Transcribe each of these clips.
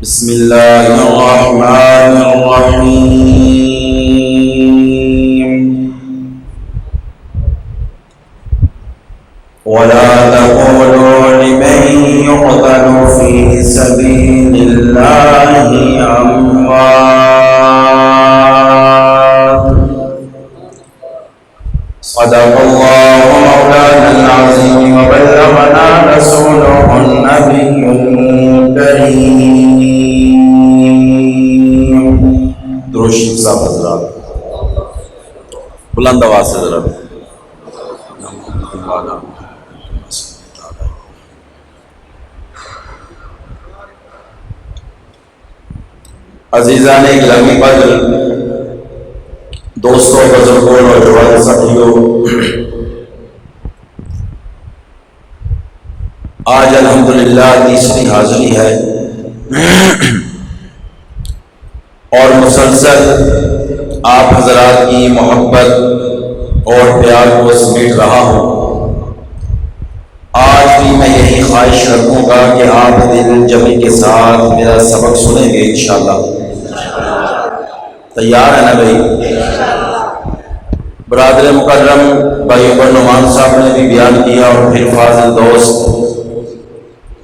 بسم اللہ الرحمن الرحیم ولا تقولوا لمن يقتل في سبيل الله أموات صدق الله مولانا العظيم وبلغنا رسوله النبي الكريم. درود شریف صاحب حضرات بلند آواز سے ذرا عزیزان گرامی قدر، دوستوں، بزرگوں، نوجوان ساتھیوں، آج الحمدللہ تیسری حاضری ہے اور مسلسل آپ حضرات کی محبت اور پیار کو سمیٹ رہا ہوں. آج بھی میں یہی خواہش رکھوں گا کہ آپ دل جمی کے ساتھ میرا سبق سنیں گے انشاءاللہ. تیار ہے نا بھائی؟ برادر مکرم بھائی عمر نعمان صاحب نے بھی بیان کیا اور پھر فاضل دوست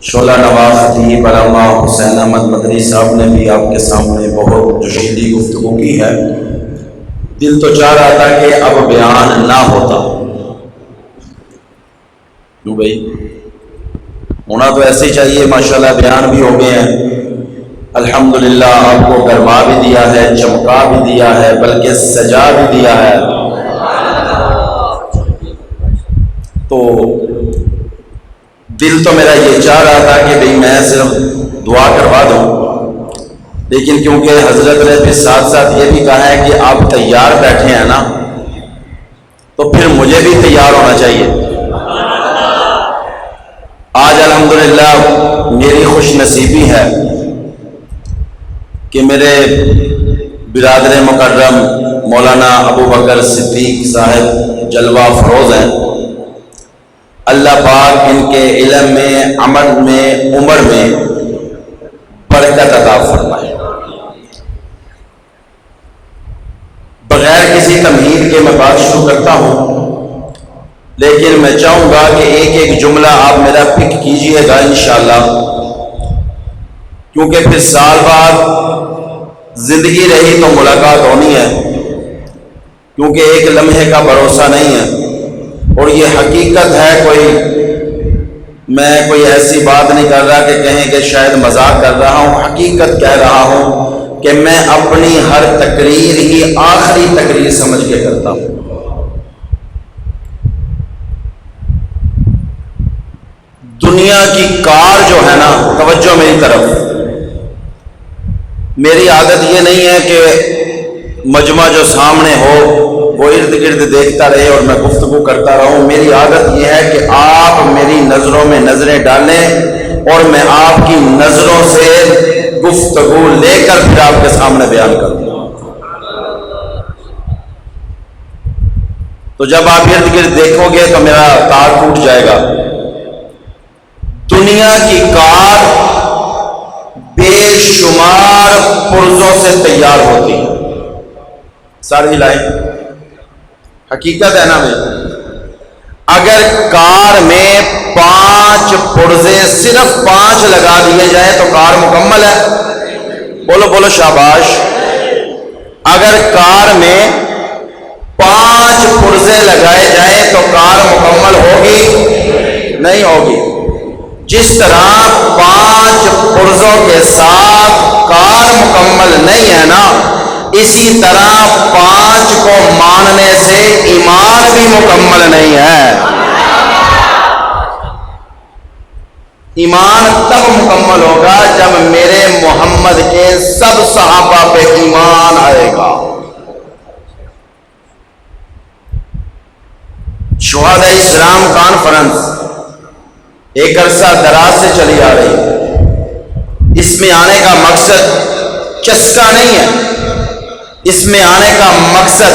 شعلہ نواز خطیب علامہ حسین احمد مدنی صاحب نے بھی آپ کے سامنے بہت جوشیلی گفتگو کی ہے. دل تو چاہ رہا تھا کہ اب بیان نہ ہوتا، کیوں بھائی؟ ہونا تو ایسے ہی چاہیے. ماشاءاللہ بیان بھی ہو گئے ہیں الحمدللہ. آپ کو گرما بھی دیا ہے، چمکا بھی دیا ہے، بلکہ سجا بھی دیا ہے. تو دل تو میرا یہ چاہ رہا تھا کہ بھئی میں صرف دعا کروا دوں، لیکن کیونکہ حضرت نے پھر ساتھ ساتھ یہ بھی کہا ہے کہ آپ تیار بیٹھے ہیں نا، تو پھر مجھے بھی تیار ہونا چاہیے. آج الحمدللہ میری خوش نصیبی ہے کہ میرے برادر مکرم مولانا ابو بکر صدیق صاحب جلوہ فروز ہیں. اللہ پاک ان کے علم میں، عمل میں، عمر میں برکت عطا فرمائے. بغیر کسی تمہید کے میں بات شروع کرتا ہوں، لیکن میں چاہوں گا کہ ایک ایک جملہ آپ میرا پک کیجئے گا انشاءاللہ، کیونکہ پھر سال بعد زندگی رہی تو ملاقات ہونی ہے، کیونکہ ایک لمحے کا بھروسہ نہیں ہے. اور یہ حقیقت ہے، میں کوئی ایسی بات نہیں کر رہا کہ کہیں کہ شاید مذاق کر رہا ہوں. حقیقت کہہ رہا ہوں کہ میں اپنی ہر تقریر ہی آخری تقریر سمجھ کے کرتا ہوں. دنیا کی کار جو ہے نا، توجہ میری طرف، میری عادت یہ نہیں ہے کہ مجمع جو سامنے ہو وہ ارد گرد دیکھتا رہے اور میں گفتگو کرتا رہوں. میری عادت یہ ہے کہ آپ میری نظروں میں نظریں ڈالیں اور میں آپ کی نظروں سے گفتگو لے کر پھر آپ کے سامنے بیان کروں. تو جب آپ ارد گرد دیکھو گے تو میرا تار ٹوٹ جائے گا. دنیا کی کار بے شمار پرزوں سے تیار ہوتی ہے. ساری لائن حقیقت ہے نا بھائی. اگر کار میں 5 پرزے، صرف 5 لگا دیے جائیں تو کار مکمل ہے. بولو بولو شاباش. اگر کار میں 5 پرزے لگائے جائیں تو کار مکمل ہوگی؟ نہیں ہوگی. جس طرح 5 پرزوں کے ساتھ کار مکمل نہیں ہے نا، اسی طرح 5 کو ماننے سے ایمان بھی مکمل نہیں ہے. ایمان تب مکمل ہوگا جب میرے محمد کے سب صحابہ پہ ایمان آئے گا. شہداء اسلام کانفرنس ایک عرصہ دراز سے چلی آ رہی ہے. اس میں آنے کا مقصد چسکا نہیں ہے، اس میں آنے کا مقصد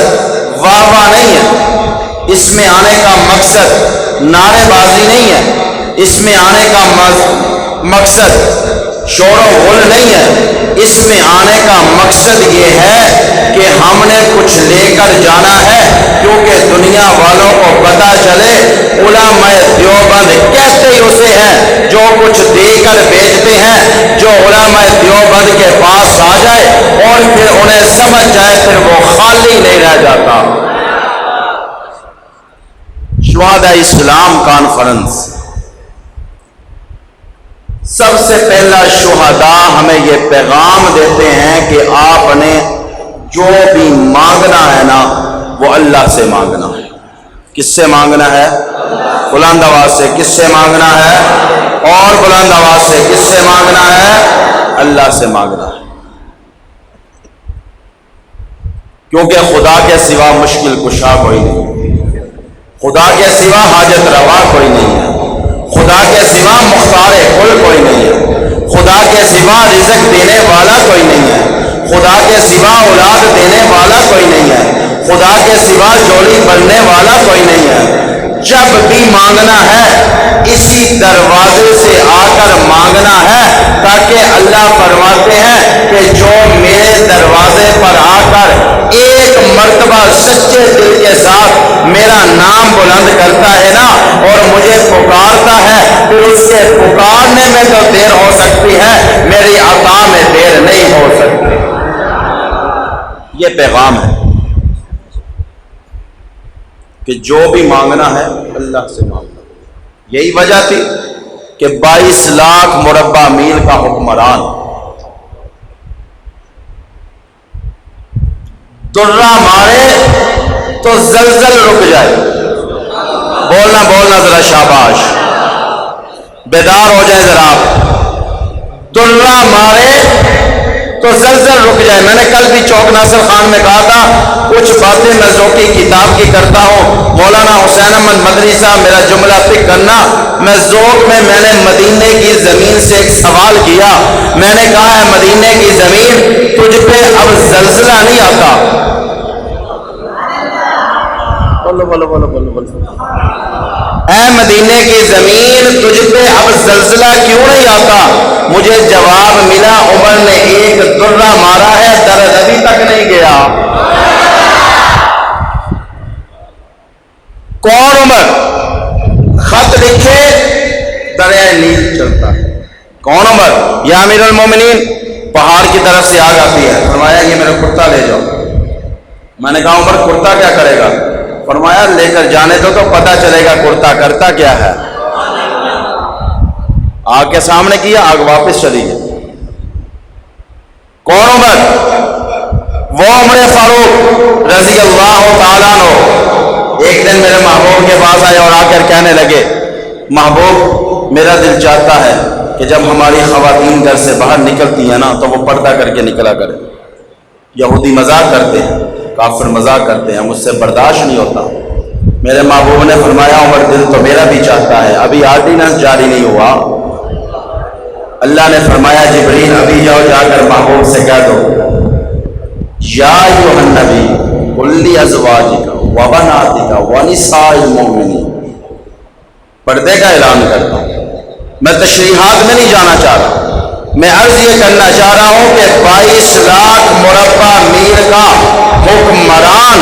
واہ واہ نہیں ہے، اس میں آنے کا مقصد نعرے بازی نہیں ہے، اس میں آنے کا مقصد شور و غل نہیں ہے، اس میں آنے کا مقصد یہ ہے کہ ہم نے کچھ لے کر جانا ہے، کیونکہ دنیا والوں کو پتہ چلے علماء دیوبند کہتے ہی اسے ہیں جو کچھ دے کر بیچتے ہیں، جو علماء دیوبند کے پاس آ جائے اور پھر انہیں سمجھ جائے پھر وہ خالی نہیں رہ جاتا۔ شہداء اسلام کانفرنس، سب سے پہلا شہداء ہمیں یہ پیغام دیتے ہیں کہ آپ نے جو بھی مانگنا ہے نا وہ اللہ سے مانگنا ہے۔ کس سے مانگنا ہے؟ بلند آواز سے۔ کس سے مانگنا ہے؟ اور بلند آواز سے۔ کس سے مانگنا ہے؟ اللہ سے مانگنا ہے، کیونکہ خدا کے سوا مشکل کشا کوئی نہیں، خدا کے سوا حاجت روا کوئی نہیں ہے، خدا کے سوا مختار کل کوئی نہیں ہے، خدا کے سوا رزق دینے والا کوئی نہیں ہے، خدا کے سوا اولاد دینے والا کوئی نہیں ہے، خدا کے سوا جوڑی بننے والا کوئی نہیں ہے۔ جب بھی مانگنا ہے اسی دروازے سے آ کر مانگنا ہے، تاکہ اللہ فرماتے ہیں کہ جو میرے دروازے پر آ کر ایک مرتبہ سچے دل کے ساتھ میرا نام بلند کرتا ہے نا اور مجھے پکارتا ہے، پھر اس کے پکارنے میں تو دیر ہو سکتی ہے، میری عطا میں دیر نہیں ہو سکتی۔ یہ پیغام ہے کہ جو بھی مانگنا ہے اللہ سے مانگنا۔ یہی وجہ تھی کہ 22 لاکھ مربع میل کا حکمران درہ مارے تو زلزل رک جائے۔ بولنا ذرا شاباش، بیدار ہو جائے ذرا آپ۔ درہ مارے تو زلزل رک جائے۔ میں نے کل بھی چوک ناصر خان میں کہا تھا کچھ باتیں میں ذوقی کتاب کی کرتا ہوں، مولانا حسین احمد مدنی صاحب میرا جملہ پک کرنا، میں ذوق میں نے مدینے کی زمین سے ایک سوال کیا، میں نے کہا ہے مدینے کی زمین تجھ پہ اب زلزلہ نہیں آتا؟ بولو اے مدینے کی زمین تجھ پہ اب زلزلہ کیوں نہیں آتا؟ مجھے جواب ملا عمر نے ایک درہ مارا ہے، درد ابھی تک نہیں گیا۔ کون عمر؟ خط لکھے دریائے نیل چلتا ہے۔ کون عمر؟ یا امیر المومنین، پہاڑ کی طرف سے آگ آتی ہے، فرمایا یہ میرا کرتا لے جاؤ۔ میں نے کہا عمر کرتا کیا کرے گا؟ فرمایا لے کر جانے دو تو پتہ چلے گا کرتا کرتا کیا ہے۔ آگ کے سامنے کیا، آگ واپس چلی گئی۔ کون عمر؟ وہ عمر فاروق رضی اللہ تعالیٰ عنہ۔ ایک دن میرے محبوب کے پاس آئے اور آ کر کہنے لگے محبوب میرا دل چاہتا ہے کہ جب ہماری خواتین گھر سے باہر نکلتی ہیں نا تو وہ پردہ کر کے نکلا کرے۔ یہودی مذاق کرتے ہیں، کافر مذاق کرتے ہیں، مجھ سے برداشت نہیں ہوتا۔ میرے محبوب نے فرمایا عمر دل تو میرا بھی چاہتا ہے، ابھی آرڈیننس جاری نہیں ہوا۔ اللہ نے فرمایا جبریل ابھی جاؤ، جا کر محبوب سے کہہ دو یا ایھا النبی قل لازواجک وبناتک ونساء المؤمنین۔ پردے کا اعلان کرتا ہوں، میں تشریحات میں نہیں جانا چاہ رہا، میں عرض یہ کرنا چاہ رہا ہوں کہ 22 لاکھ مربع میل کا حکمران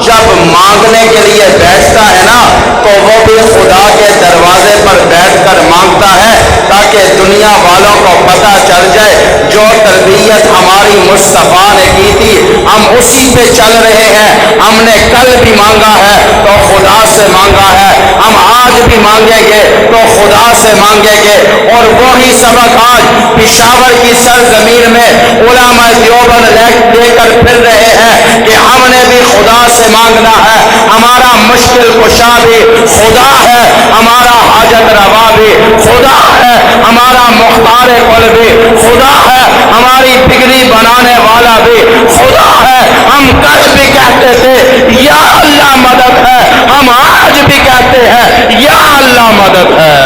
جب مانگنے کے لیے بیٹھتا ہے نا تو وہ بھی خدا کے دروازے پر بیٹھ کر مانگتا ہے تاکہ دنیا والوں کو پتہ چل جائے جو تربیت ہماری مصطفیٰ نے کی تھی ہم اسی پہ چل رہے ہیں۔ ہم نے کل بھی مانگا ہے تو خدا سے مانگا ہے، ہم آج بھی مانگیں گے تو خدا سے مانگیں گے، اور وہی سبق آج پشاور کی سرزمین میں علماء دیوبند لے کر پھر رہے ہیں کہ ہم نے بھی خدا سے مانگنا ہے۔ ہمارا مشکل کشا بھی خدا ہے، ہمارا حاجت روا بھی خدا ہے، ہمارا مختار کل بھی خدا ہے، ہماری بگڑی بنانے والا بھی خدا ہے۔ ہم کل بھی کہتے تھے یا اللہ مدد ہے، ہم آج بھی کہتے ہیں یا اللہ مدد ہے۔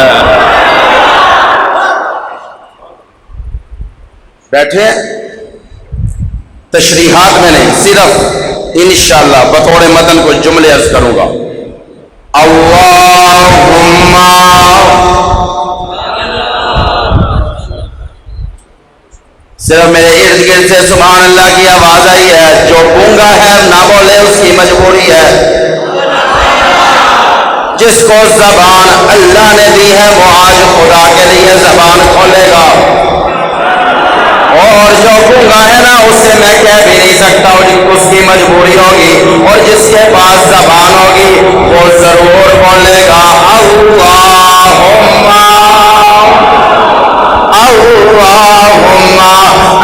بیٹھے تشریحات میں نہیں، صرف انشاءاللہ بطور متن کو جملے عرض کروں گا۔ اللہم صرف میرے ارد گرد سے سبحان اللہ کی آواز آئی ہے. جو گونگا ہے نہ بولے اس کی مجبوری ہے. جس کو زبان اللہ نے دی ہے وہ آج خدا کے لیے زبان کھولے گا. اور جو گونگا ہے نا اس سے میں کہہ بھی نہیں سکتا اور اس کی مجبوری ہوگی. اور جس کے پاس زبان ہوگی وہ ضرور بولے گا اللہم.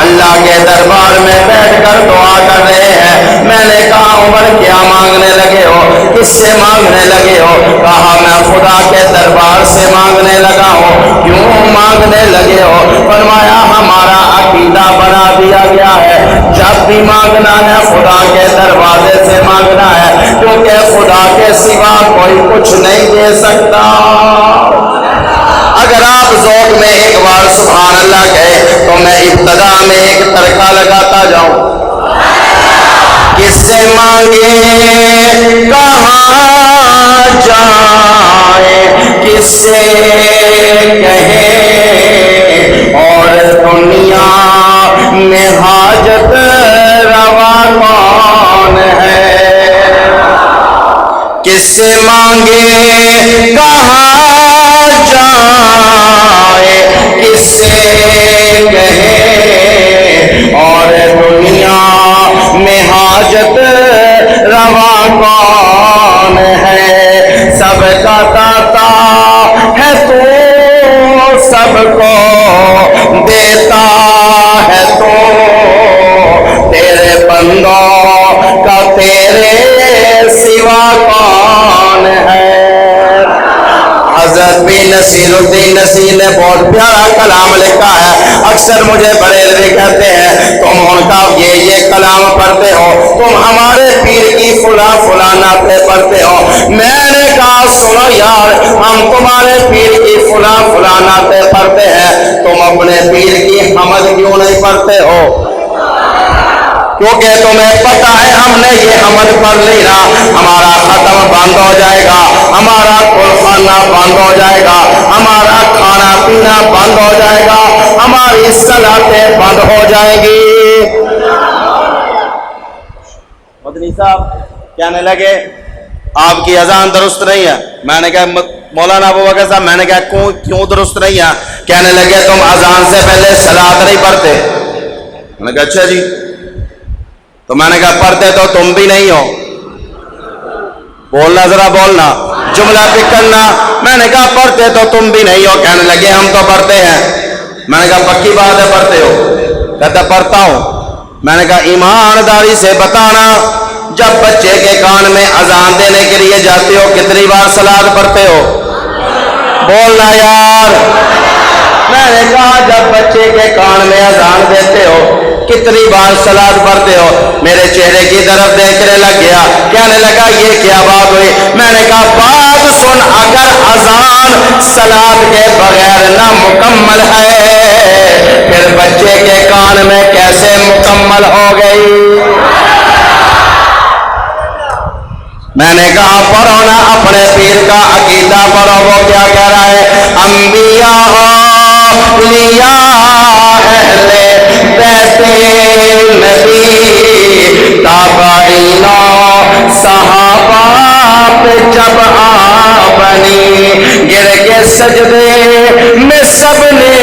اللہ کے دربار میں بیٹھ کر دعا کر رہے ہیں. میں نے کہا عمر کیا مانگنے لگے ہو, کس سے مانگنے لگے ہو؟ کہا میں خدا کے دربار سے مانگنے لگا ہوں. کیوں مانگنے لگے ہو؟ فرمایا ہمارا عقیدہ بنا دیا گیا ہے جب بھی مانگنا ہے خدا کے دروازے سے مانگنا ہے, کیونکہ خدا کے سوا کوئی کچھ نہیں دے سکتا. اگر آپ ذوق میں ایک بار سبحان اللہ کہے تو میں ابتدا میں ایک ترکہ لگاتا جاؤں. کس سے مانگے کہاں جائے, کس سے کہیں اور دنیا میں حاجت روا کون ہے. کس سے مانگے کہاں جائے, کس سے کہے اور دنیا میں حاجت روا کون ہے. سب کا داتا ہے تو سب کو دیتا ہے تو, تیرے بندوں کا تیرے سوا کون ہے. حضرت بھی نصیر الدین نصیر نے بہت پیارا کلام لکھا ہے. اکثر مجھے بریلوی کہتے ہیں تم ان کا یہ کلام پڑھتے ہو, تم ہمارے پیر کی فلاں نعتیں پڑھتے ہو. میں نے کہا سنو یار, ہم تمہارے پیر کی فلاں نعتیں پڑھتے ہیں, تم اپنے پیر کی حمد کیوں نہیں پڑھتے ہو؟ کیونکہ تمہیں پتہ ہے ہم نے یہ حمد پڑھ لی نا ہمارا ختم بند ہو جائے گا, ہمارا کل خانہ بند ہو جائے گا, ہمارا کھانا پینا بند ہو جائے گا, ہماری صلاتیں بند ہو جائیں گی. مدنی صاحب کہنے لگے آپ کی اذان درست نہیں ہے. میں نے کہا مولانا ابو بکر صاحب, میں نے کہا کیوں درست نہیں ہے؟ کہنے لگے تم اذان سے پہلے صلات نہیں پڑھتے. میں نے کہا اچھا جی. تو میں نے کہا پڑھتے تو تم بھی نہیں ہو. بولنا ذرا بولنا, جملہ پک کرنا. میں نے کہا پڑھتے تو تم بھی نہیں ہو. کہنے لگے ہم تو پڑھتے ہیں. میں نے کہا پکی بات ہے پڑھتے ہو؟ کہتا پڑھتا ہوں. میں نے کہا ایمانداری سے بتانا, جب بچے کے کان میں اذان دینے کے لیے جاتے ہو کتنی بار صلات پڑھتے ہو؟ بولنا یار. میں نے کہا جب بچے کے کان میں اذان دیتے ہو کتنی بار صلات پڑھتے ہو؟ میرے چہرے کی طرف دیکھنے لگ گیا. کہنے لگا یہ کیا بات ہوئی؟ میں نے کہا بات سن, اگر اذان صلات کے بغیر نہ مکمل ہے پھر بچے کے کان میں کیسے مکمل ہو گئی؟ میں نے کہا پڑھو نا اپنے پیر کا عقیدہ پڑھو, وہ کیا کہہ رہا ہے؟ انبیاء اولیاء اہل بیت نبی تابعین صحابہ پہ جب بنی گر کے سجدے میں سب نے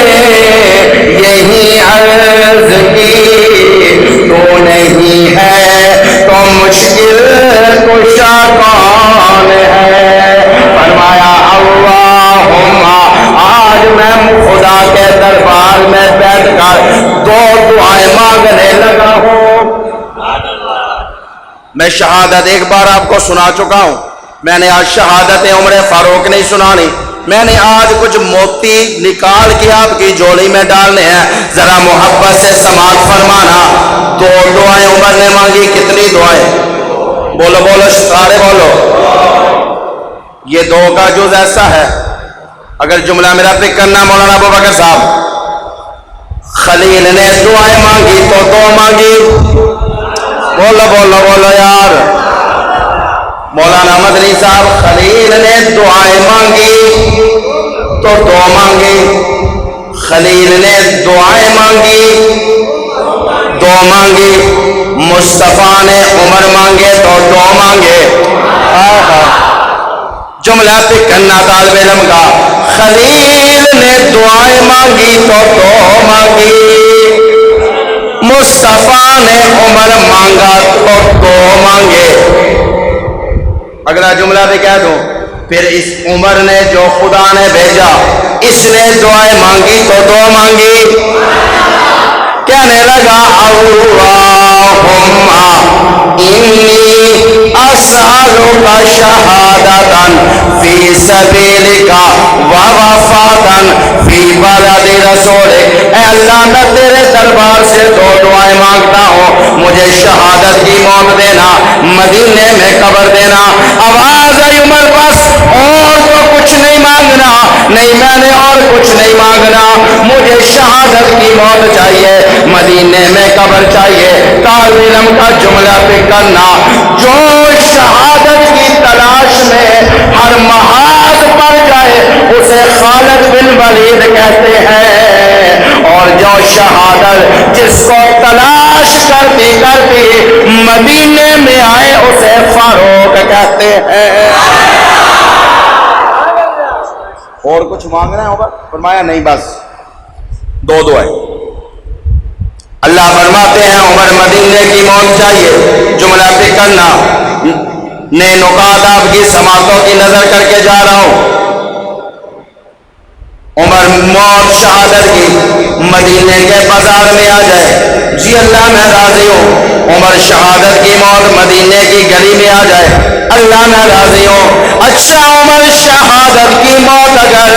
یہی عرض کی, تو نہیں ہے تو مشکل کشا کون ہے؟ فرمایا اللہم, آج میں خدا کے دربار میں بیٹھ کر دو دعائیں مانگنے لگا ہوں. میں شہادت ایک بار آپ کو سنا چکا ہوں. میں نے آج شہادت عمر فاروق نہیں سنانی. میں نے آج کچھ موتی نکال کے آپ کی جوڑی میں ڈالنے ہیں, ذرا محبت سے سماعت فرمانا. دو دعائیں عمر نے مانگی. کتنی دعائیں؟ بولو بولو سارے بولو. یہ دو کا جز ایسا ہے, اگر جملہ میرا پک کرنا مولانا ابو بکر صاحب, خلیل نے دعائیں مانگی تو دو مانگی. بولو بولو بولو یار. مولانا مدنی صاحب خلیل نے دعائیں مانگی تو دو مانگی. خلیل نے دعائیں مانگی دو مانگی، مصطفیٰ نے عمر مانگے تو دو مانگے. جملہ پہ کرنا طالب علم کا. خلیل نے دعائیں مانگی تو دو مانگی، مصطفیٰ نے عمر مانگا تو دو مانگے. اگلا جملہ بھی کہہ دوں. پھر اس عمر نے جو خدا نے بھیجا اس نے دعائیں مانگی تو دو مانگی. کہنے لگا اللہم انی اسألک شہادتا فی سبیلک ووفاتا فی بلد رسولک. اے اللہ میں تیرے دربار سے دو دعائیں مانگتا ہوں. مجھے شہادت کی موت دینا، مدینے میں قبر دینا. آواز آئی عمر بس اور تو کچھ نہیں مانگنا. نہیں میں نے اور کچھ نہیں مانگنا، مجھے شہادت کی موت چاہیے، مدینے میں قبر چاہیے. طالب علم کا جملہ پہ کرنا. جو شہادت کی تلاش میں ہر محاذ پر جائے اسے خالد بن ولید کہتے ہیں، اور جو شہادت جس کو تلاش کرتی کرتی مدینے میں آئے اسے فاروق کہتے ہیں. اور کچھ مانگنا ہے عمر؟ فرمایا نہیں، بس دو دعائیں. اللہ فرماتے ہیں عمر مدینے کی موت چاہیے. جملہ پہ کرنا. نئے نکات آپ کی سماعتوں کی نظر کر کے جا رہا ہوں. عمر موت شہادت کی مدینے کے بازار میں آ جائے، جی اللہ میں راضی ہوں. عمر شہادت کی موت مدینے کی گلی میں آ جائے، اللہ میں راضی ہوں. اچھا عمر شہادت کی موت اگر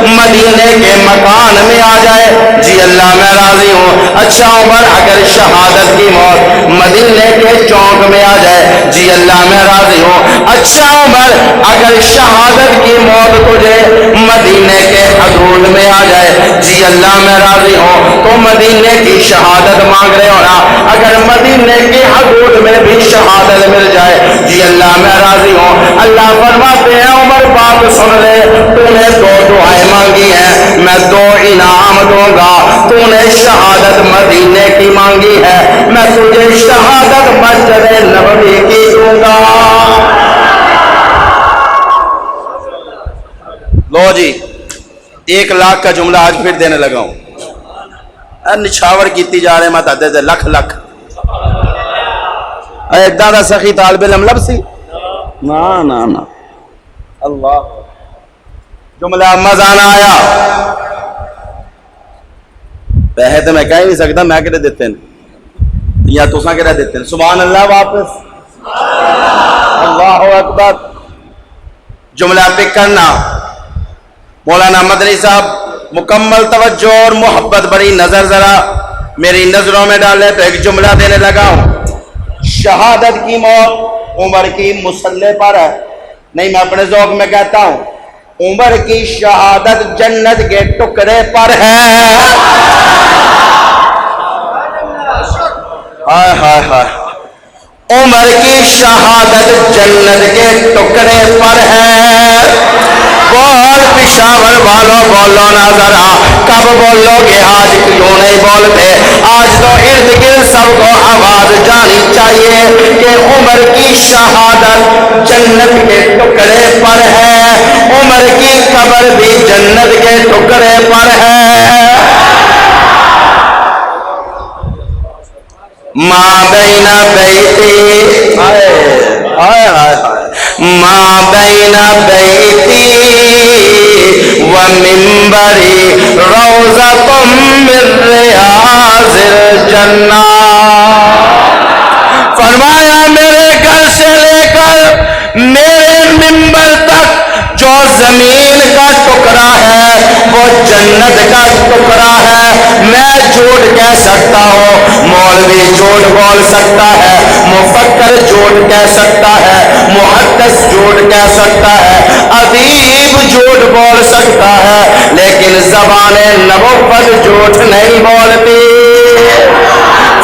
مدینے کے مکان میں آ جائے، جی اللہ میں راضی ہوں. اچھا عمر اگر شہادت کی موت مدینے کے چوک میں آ جائے، جی اللہ میں راضی ہوں. اچھا عمر اگر شہادت کی موت تجھے مدینے کے حدود میں آ جائے، جی اللہ میں راضی ہوں. تو مدینے کی شہادت مانگ رہے ہو نا، اگر مدینے کی حدود میں بھی شہادت مل جائے، جی اللہ میں راضی ہوں. اللہ فرماتے ہیں عمر بات سن لے، تو نے دو دعائیں مانگی ہیں، میں دو انعام دوں گا. تو نے شہادت مدینے کی مانگی ہے، میں تجھے شہادت مسجد نبوی کی دوں گا. لو جی 1,00,000 کا جملہ آج پھر دینے لگا ہوں. نچھاور کیتی جا رہے مت آتے تھے لکھ لکھ. ایدہ دا سخی طالب علم لب سی نا نا نا. اللہ جملہ مزہ نہ آیا. پہے تو میں کہہ نہیں سکتا، میں کہتے دیتے ہیں یا تساں کہتے دیتے ہیں. سبحان اللہ. واپس اللہ اکبر. جملہ پک کرنا. مولانا مدنی صاحب مکمل توجہ اور محبت بڑی نظر ذرا میری نظروں میں ڈالے تو ایک جملہ دینے لگا ہوں. شہادت کی موت عمر کی مسلح پر ہے. نہیں میں اپنے ذوق میں کہتا ہوں عمر کی شہادت جنت کے ٹکڑے پر ہے. ہائے ہائے ہائے. عمر کی شہادت جنت کے ٹکڑے پر ہے. بول پشاور والوں بولو نا ذرا، کب بولو گے؟ آج کیوں نہیں بولتے؟ آج تو ارد گرد سب کو آواز جانی چاہیے کہ عمر کی شہادت جنت کے ٹکڑے پر ہے، عمر کی قبر بھی جنت کے ٹکڑے پر ہے. ماں بین بیتی ماں بین بیتی ومنبری روضۃ من ریاض الجنہ. فرمایا میرے گھر سے لے کر میرے منبر تک جو زمین کا ٹکڑا ہے وہ جنت کا ٹکڑا ہے. میں جھوٹ کہہ سکتا ہوں، مولوی جھوٹ بول سکتا ہے، مفکر جھوٹ کہہ سکتا ہے، محدث جھوٹ کہہ سکتا ہے، ادیب جھوٹ بول سکتا ہے، لیکن زبان نبوت جھوٹ نہیں بولتی.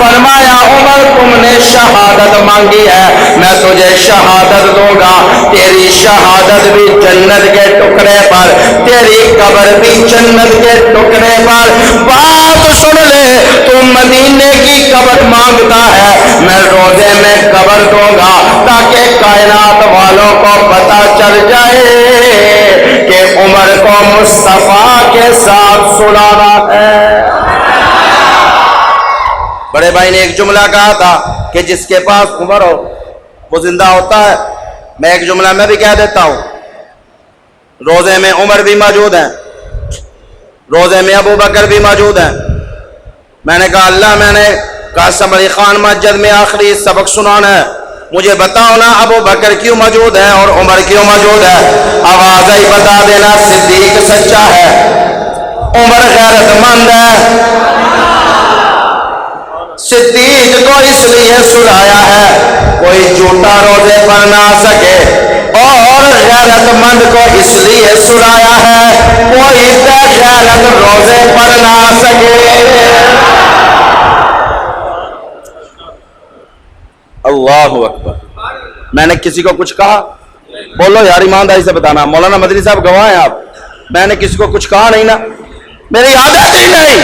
فرمایا عمر تم نے شہادت مانگی ہے، میں تجھے شہادت دوں گا، تیری شہادت بھی جنت کے ٹکڑے پر، تیری قبر بھی جنت کے ٹکڑے پر۔ بات سن لے، تم مدینے کی قبر مانگتا ہے، میں روزے میں قبر دوں گا تاکہ کائنات والوں کو پتہ چل جائے کہ عمر کو مصطفیٰ کے ساتھ سلانا ہے۔ بڑے بھائی نے ایک جملہ کہا تھا کہ جس کے پاس عمر ہو وہ زندہ ہوتا ہے۔ میں ایک جملہ میں بھی کہہ دیتا ہوں، روزے میں عمر بھی موجود ہیں، روزے میں ابو بکر بھی موجود ہیں۔ میں نے کہا اللہ، میں نے قاسم علی خان مسجد میں آخری سبق سنانا ہے، مجھے بتاؤ نا ابو بکر کیوں موجود ہے اور عمر کیوں موجود ہے؟ آواز ہی بتا دینا، صدیق سچا ہے، عمر غیرت مند ہے۔ صدیق کو اس لیے سلایا ہے کوئی جھوٹا روزے پر نہ آ سکے، اور غیرت مند کو اس لیے سلایا ہے کوئی بے غیرت روزے پر نہ آ سکے۔ اللہ اکبر۔ میں نے کسی کو کچھ کہا؟ بولو یار ایمانداری سے بتانا، مولانا مدنی صاحب گواہ ہیں آپ، میں نے کسی کو کچھ کہا نہیں نا، میری عادت ہی نہیں،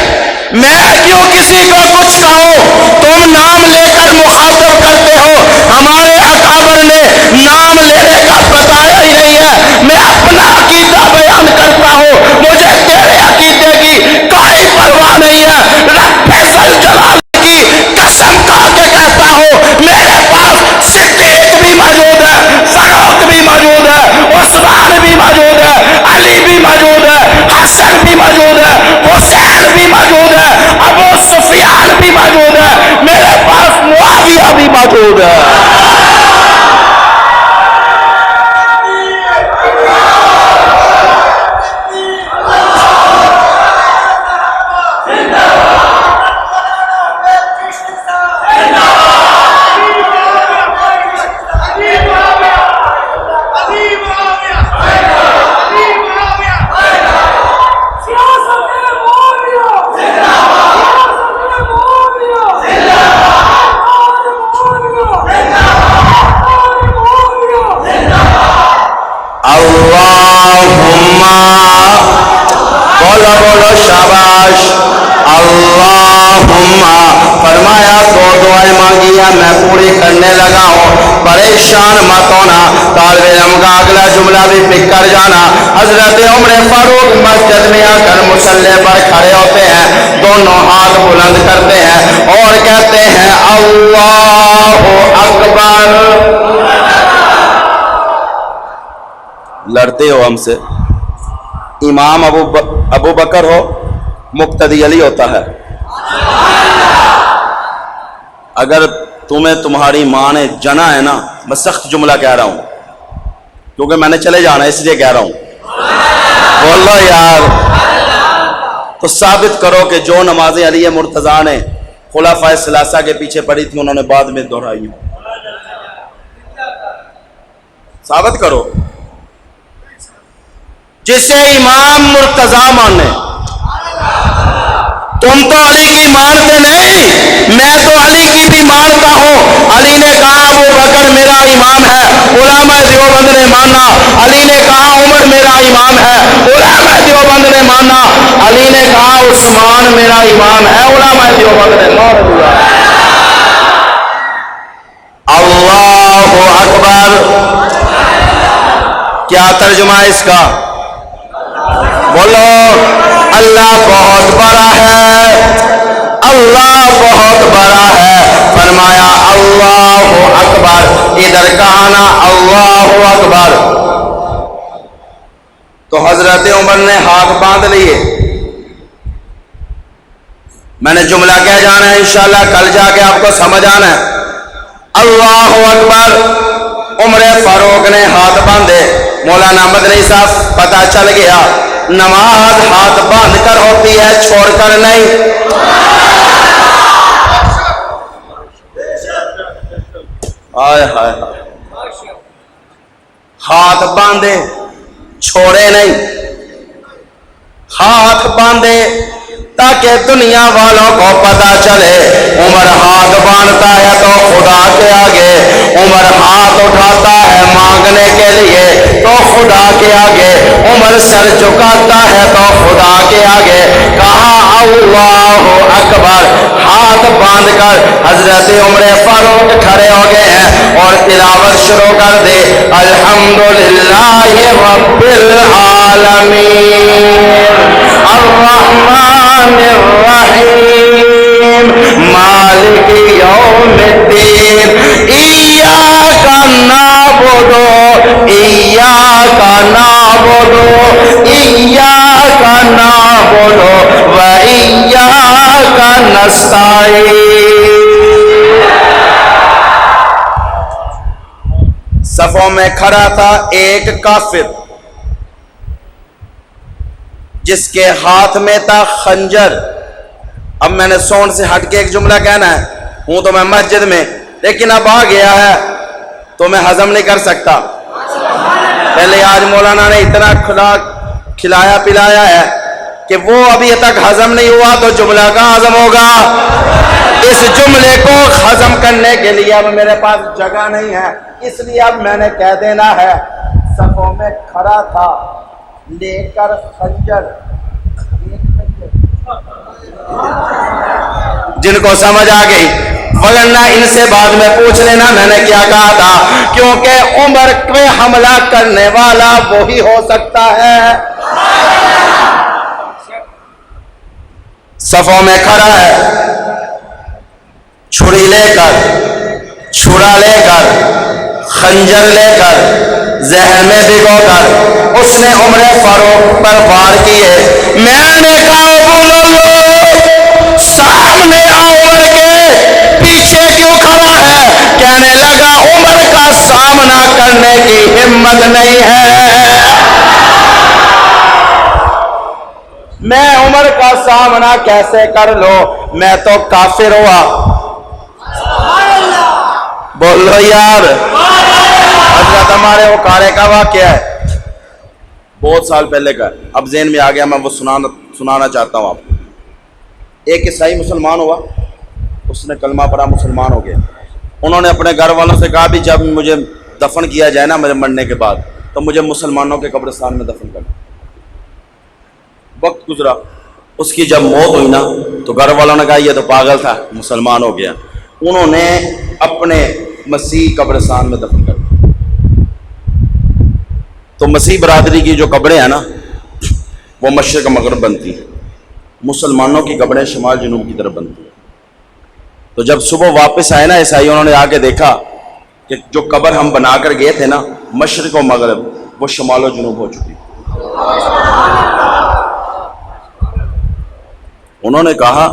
میں کیوں کسی کو کچھ کہوں؟ تم نام لے کر مخاطب کرتے ہو، ہمارے اکابر نے نام لینے کا بتایا ہی نہیں ہے۔ میں اپنا عقیدہ بیان کرتا ہوں، مجھے تیرے عقیدے کی کوئی پرواہ نہیں ہے۔ رب ذل جلال کی قسم کھا کے کہتا ہوں، میرے پاس صدیق بھی موجود ہے، فاروق بھی موجود ہے، عثمان بھی موجود ہے، علی بھی موجود ہے، حسن بھی موجود ہے، حسین بھی موجود ہے، ابو سفیان بھی موجود ہے، میرے پاس معاویہ بھی موجود ہے۔ بولو شاباش، اللہم۔ فرمایا دو دعائیں مانگی ہیں، میں پوری کرنے لگا ہوں، پریشان مت ہونا۔ طالب علم کا اگلا جملہ بھی پک کر جانا۔ حضرت عمر فاروق مسجد میں آ کر مصلی پر کھڑے ہوتے ہیں، دونوں ہاتھ بلند کرتے ہیں اور کہتے ہیں اللہ اکبر۔ لڑتے ہو ہم سے، امام ابو بکر ہو، مقتدی علی ہوتا ہے۔ اگر تمہیں تمہاری ماں نے جنا ہے نا، میں سخت جملہ کہہ رہا ہوں کیونکہ میں نے چلے جانا ہے اس لیے کہہ رہا ہوں، بولو یار، تو ثابت کرو کہ جو نمازیں علی مرتضیٰ نے خلفائے ثلاثہ کے پیچھے پڑھی تھی انہوں نے بعد میں دہرائی، ثابت کرو۔ جسے امام مرتضیٰ مانے، تم تو علی کی مانتے نہیں، میں تو علی کی بھی مانتا ہوں۔ علی نے کہا ابو بکر میرا امام ہے، علماء دیوبند نے مانا۔ علی نے کہا عمر میرا امام ہے، علماء دیوبند نے مانا۔ علی نے کہا عثمان میرا امام ہے، علماء دیوبند نے مانا۔ اللہ اکبر۔ کیا ترجمہ ہے اس کا؟ بولو اللہ بہت بڑا ہے، اللہ بہت بڑا ہے۔ فرمایا اللہ اکبر، ادھر کہا نا اللہ اکبر، تو حضرت عمر نے ہاتھ باندھ لیے۔ میں نے جملہ کہہ جانا ہے انشاءاللہ، کل جا کے آپ کو سمجھ آنا ہے۔ اللہ اکبر، عمر فاروق نے ہاتھ باندھے۔ مولانا مدنی صاحب پتہ چل گیا نماز ہاتھ باندھ کر ہوتی ہے، چھوڑ کر نہیں۔ آئے ہائے، ہاتھ باندھے چھوڑے نہیں، ہاتھ باندھے تاکہ دنیا والوں کو پتا چلے عمر ہاتھ باندھتا ہے تو خدا کے آگے، عمر ہاتھ اٹھاتا ہے مانگنے کے لیے تو خدا کے آگے، عمر سر جھکاتا ہے تو خدا کے آگے۔ کہا اللہ اکبر، ہاتھ باندھ کر حضرت عمر فاروق کھڑے ہو گئے ہیں اور تلاوت شروع کر دے، الحمدللہ رب العالمین الرحمن الرحیم مالک یوم الدین ایاک نعبد ایاک نعبد ایاک نعبد و ایاک نستعین۔ صفوں میں کھڑا تھا ایک کافر جس کے ہاتھ میں تھا خنجر۔ اب میں نے سون سے ہٹ کے ایک جملہ کہنا ہے، ہوں تو میں مسجد میں، لیکن اب آ گیا ہے تو میں ہضم نہیں کر سکتا۔ پہلے آج مولانا نے اتنا کھلایا پلایا ہے کہ وہ ابھی تک ہضم نہیں ہوا تو جملہ کا ہضم ہوگا۔ اس جملے کو ہضم کرنے کے لیے اب میرے پاس جگہ نہیں ہے، اس لیے اب میں نے کہہ دینا ہے، صفوں میں کھڑا تھا لے کر خنجر۔ جن کو سمجھ آ گئی، ورنہ ان سے بعد میں پوچھ لینا میں نے کیا کہا تھا، کیونکہ عمر پہ حملہ کرنے والا وہی ہو سکتا ہے۔ صفوں میں کھڑا ہے، چھری لے کر، چھڑا لے کر، خنجر لے کر، زہر میں بھگو کر اس نے عمر فاروق پر وار کیے۔ میں نے کہا بولو لوگ سامنے عمر کے پیچھے کیوں کھڑا ہے؟ کہنے لگا عمر کا سامنا کرنے کی ہمت نہیں ہے۔ میں عمر کا سامنا کیسے کر لو، میں تو کافر ہوا۔ بولو یار، حضرت ہمارے وہ کارے کا واقعہ ہے، بہت سال پہلے کا، اب ذہن میں آ گیا، میں وہ سنانا چاہتا ہوں آپ کو۔ ایک عیسائی مسلمان ہوا، اس نے کلمہ پڑھا، مسلمان ہو گیا۔ انہوں نے اپنے گھر والوں سے کہا بھی جب مجھے دفن کیا جائے نا میرے مرنے کے بعد تو مجھے مسلمانوں کے قبرستان میں دفن کرنا۔ وقت گزرا، اس کی جب موت ہوئی نا تو گھر والوں نے کہا یہ تو پاگل تھا، مسلمان ہو گیا۔ انہوں نے اپنے مسیح قبرستان میں دفن کر دیا۔ تو مسیح برادری کی جو قبریں ہیں نا وہ مشرق و مغرب بنتی ہیں، مسلمانوں کی قبریں شمال جنوب کی طرف بنتی ہیں۔ تو جب صبح واپس آئے نا عیسائی، انہوں نے آ کے دیکھا کہ جو قبر ہم بنا کر گئے تھے نا مشرق و مغرب، وہ شمال و جنوب ہو چکی۔ انہوں نے کہا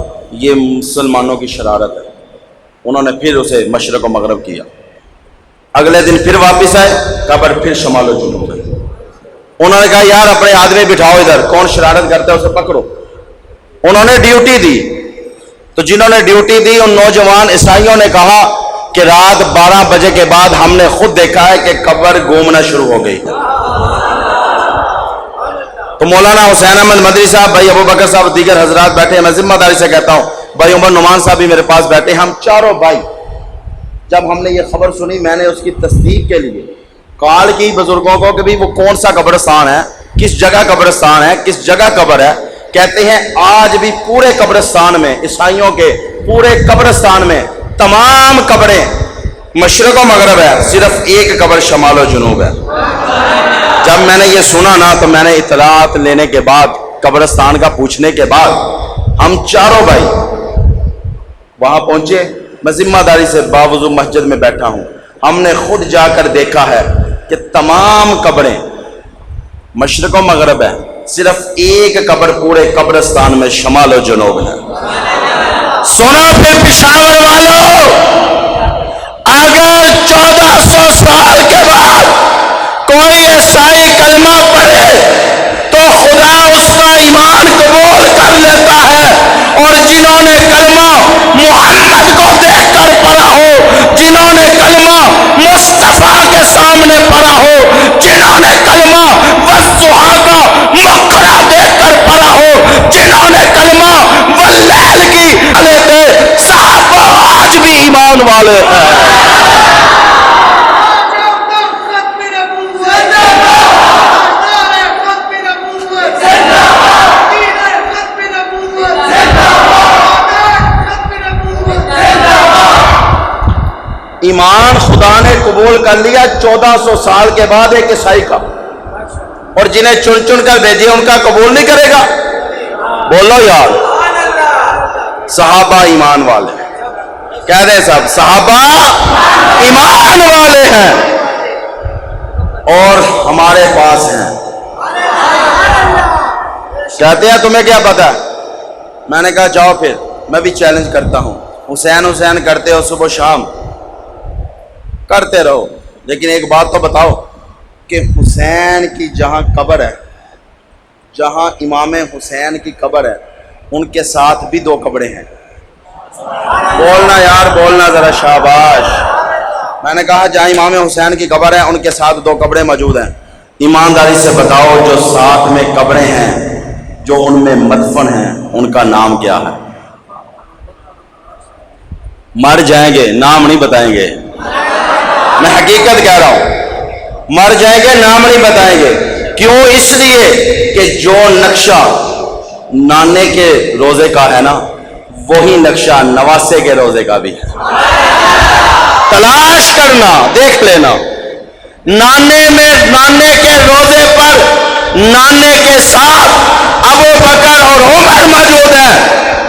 یہ مسلمانوں کی شرارت ہے، انہوں نے پھر اسے مشرق و مغرب کیا۔ اگلے دن پھر واپس آئے، قبر پھر شمال و جنوب ہے۔ انہوں نے کہا یار اپنے آدمی بٹھاؤ ادھر، کون شرارت کرتا ہے اسے پکڑو۔ انہوں نے ڈیوٹی دی، تو جنہوں نے ڈیوٹی دی ان نوجوان عیسائیوں نے کہا کہ رات 12 بجے کے بعد ہم نے خود دیکھا ہے کہ قبر گھومنا شروع ہو گئی۔ تو مولانا حسین احمد مدری صاحب، بھائی ابو بکر صاحب، دیگر حضرات بیٹھے ہیں، میں ذمہ داری سے کہتا ہوں، بھائی عمر نعمان صاحب بھی میرے پاس بیٹھے، ہم چاروں بھائی جب ہم نے یہ خبر سنی، میں نے اس کی تصدیق کے لیے کال کی بزرگوں کو کہ بھی وہ کون سا قبرستان ہے، کس جگہ قبرستان ہے، کس جگہ قبر ہے۔ کہتے ہیں آج بھی پورے قبرستان میں، عیسائیوں کے پورے قبرستان میں تمام قبریں مشرق و مغرب ہے، صرف ایک قبر شمال و جنوب ہے۔ جب میں نے یہ سنا نا تو میں نے اطلاعات لینے کے بعد، قبرستان کا پوچھنے کے بعد، ہم چاروں بھائی وہاں پہنچے۔ میں ذمہ داری سے باوضو مسجد میں بیٹھا ہوں، ہم نے خود جا کر دیکھا ہے کہ تمام قبریں مشرق و مغرب ہے، صرف ایک قبر پورے قبرستان میں شمال و جنوب ہے۔ سنا پھر پشاور والوں، اگر 1400 سال کے بعد کوئی عیسائی کلمہ پڑھے تو خدا اس کا ایمان قبول کر لیتا ہے، اور جنہوں نے کلمہ محمد کو دیکھ کر پڑھا ہو، جنہوں نے کلمہ مصطفیٰ کے سامنے پڑھا ہو، جنہوں نے کلمہ والضحیٰ کا مقرہ دیکھ کر پڑھا ہو، جنہوں نے کلمہ والے ہیں۔ ایمان خدا نے قبول کر لیا 1400 سال کے بعد ایک عیسائی کا، اور جنہیں چن چن کر بھیجے ان کا قبول نہیں کرے گا؟ بولو یار، صحابہ ایمان والے ہیں، کہہ دیں سب صحابہ ایمان والے ہیں، اور ہمارے پاس ہیں۔ کہتے ہیں تمہیں کیا پتا؟ میں نے کہا جاؤ پھر، میں بھی چیلنج کرتا ہوں، حسین حسین کرتے ہو صبح شام، کرتے رہو، لیکن ایک بات تو بتاؤ کہ حسین کی جہاں قبر ہے، جہاں امام حسین کی قبر ہے، ان کے ساتھ بھی 2 قبریں ہیں۔ بولنا یار، بولنا ذرا، شاباش۔ میں نے کہا جہاں امام حسین کی قبر ہے ان کے ساتھ 2 قبریں موجود ہیں۔ ایمانداری سے بتاؤ جو ساتھ میں قبریں ہیں، جو ان میں مدفن ہیں، ان کا نام کیا ہے؟ مر جائیں گے، نام نہیں بتائیں گے، میں حقیقت کہہ رہا ہوں، مر جائیں گے، نام نہیں بتائیں گے۔ کیوں؟ اس لیے کہ جو نقشہ نانے کے روزے کا ہے نا، وہی نقشہ نواسے کے روزے کا بھی ہے۔ تلاش کرنا، دیکھ لینا، نانے کے روزے پر نانے کے ساتھ ابو بکر اور عمر موجود ہیں،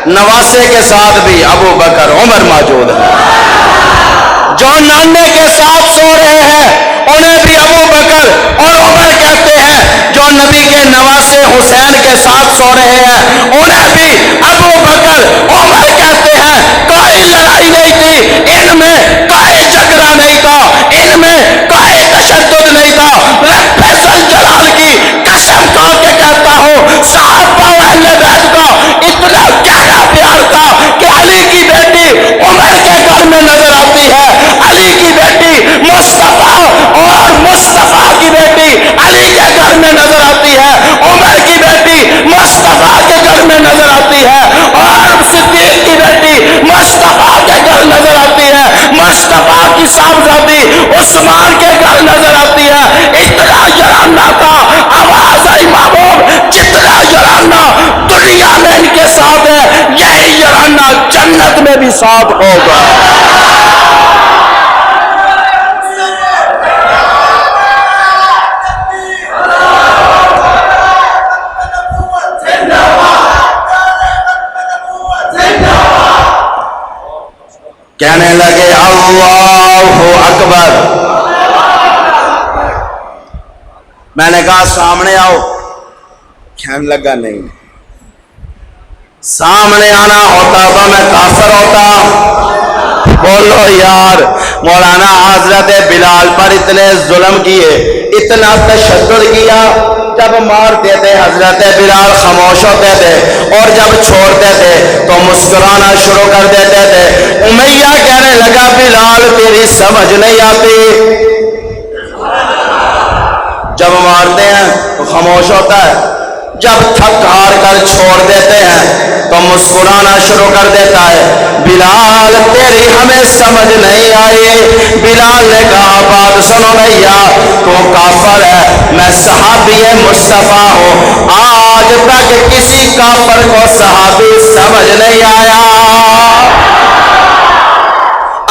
نواسے کے ساتھ بھی ابو بکر عمر موجود ہیں۔ جو نانے کے ساتھ سو رہے ہیں انہیں بھی ابو بکر اور عمر کہتے ہیں، جو نبی کے نواسے حسین کے ساتھ سو رہے ہیں انہیں بھی ابو بکر عمر کہتے ہیں۔ کوئی لڑائی نہیں تھی ان میں، کوئی جھگڑا نہیں تھا ان میں، کوئی تشدد نہیں تھا۔ رب ذوالجلال کی قسم کھا کے کہتا ہوں، صحابہ و اہل بیت کا اتنا گہرا پیار تھا کہ علی کی بیٹی عمر کے گھر میں نظر آتی ہے، علی کی بیٹی مصطفیٰ اور مصطفیٰ کی بیٹی علی کے گھر میں نظر آتی ہے، عمر کی بیٹی مصطفیٰ کے گھر میں نظر آتی ہے، اور صدیق کی بیٹی مصطفیٰ کے گھر نظر آتی ہے، مصطفیٰ کی صاحبزادی عثمان کے گھر نظر آتی ہے۔ اتنا یارانہ تھا، آواز آئی محبوب جتنا یارانہ دنیا میں ان کے ساتھ ہے، یہی یارانہ جنت میں بھی ساتھ ہوگا۔ کہنے لگے اللہ اکبر۔ میں نے کہا سامنے آؤ، کہنے لگا نہیں، سامنے آنا ہوتا تو میں کافر ہوتا۔ بولو یار، مولانا حضرت بلال پر اتنے ظلم کیے، اتنا تشدد کیا، جب مارتے تھے حضرت بلال خاموش ہوتے تھے، اور جب چھوڑتے تھے تو مسکرانا شروع کر دیتے تھے۔ امیہ کہنے لگا بلال تیری سمجھ نہیں آتی، جب مارتے ہیں تو خاموش ہوتا ہے، جب تھک ہار کر چھوڑ دیتے ہیں تو مسکرانا شروع کر دیتا ہے۔ بلال تیری ہمیں سمجھ نہیں آئی۔ بلال نے کہا بات سنو بھیا، تو کافر ہے، میں صحابی مصطفیٰ ہوں، آج تک کسی کافر کو صحابی سمجھ نہیں آیا۔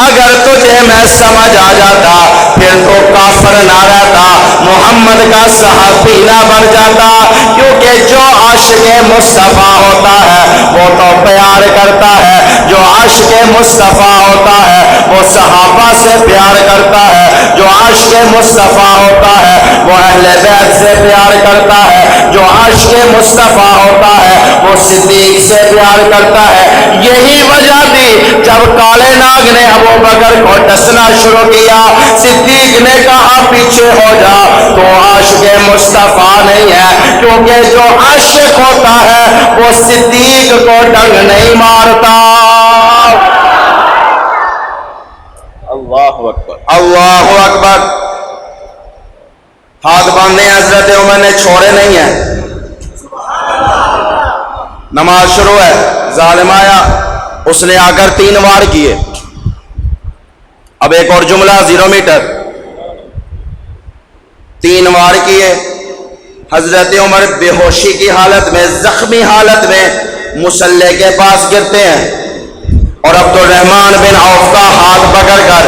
اگر تجھے میں سمجھ آ جاتا پھر تو کافر نہ رہتا، محمد کا صحابی نہ بن جاتا، کیونکہ جو عاشق مصطفیٰ ہوتا ہے وہ تو پیار کرتا ہے، جو عاشق مصطفیٰ ہوتا ہے وہ صحابہ سے پیار کرتا ہے، جو عاشق مصطفیٰ ہوتا ہے وہ اہل بیت سے پیار کرتا ہے، جو عاشق مصطفیٰ ہوتا ہے وہ صدیق سے پیار کرتا ہے۔ یہی وجہ تھی جب کالے ناگ نے ابو بکر کو ڈسنا شروع کیا، صدیق نے کہا پیچھے ہو جا، تو عاشق مصطفیٰ نہیں ہے، کیونکہ جو عاشق ہوتا ہے وہ صدیق کو ڈنگ نہیں مارتا۔ اللہ اکبر، اللہ اکبر۔ ہاتھ باندھے حضرت عمر نے چھوڑے نہیں ہیں۔ نماز شروع ہے، ظالم آیا، اس نے آ کر 3 وار کیے، اب ایک اور جملہ 0 میٹر 3 وار کیے. حضرت عمر بے ہوشی کی حالت میں زخمی حالت میں مصلی کے پاس گرتے ہیں اور عبد الرحمن بن عوف کا ہاتھ پکڑ کر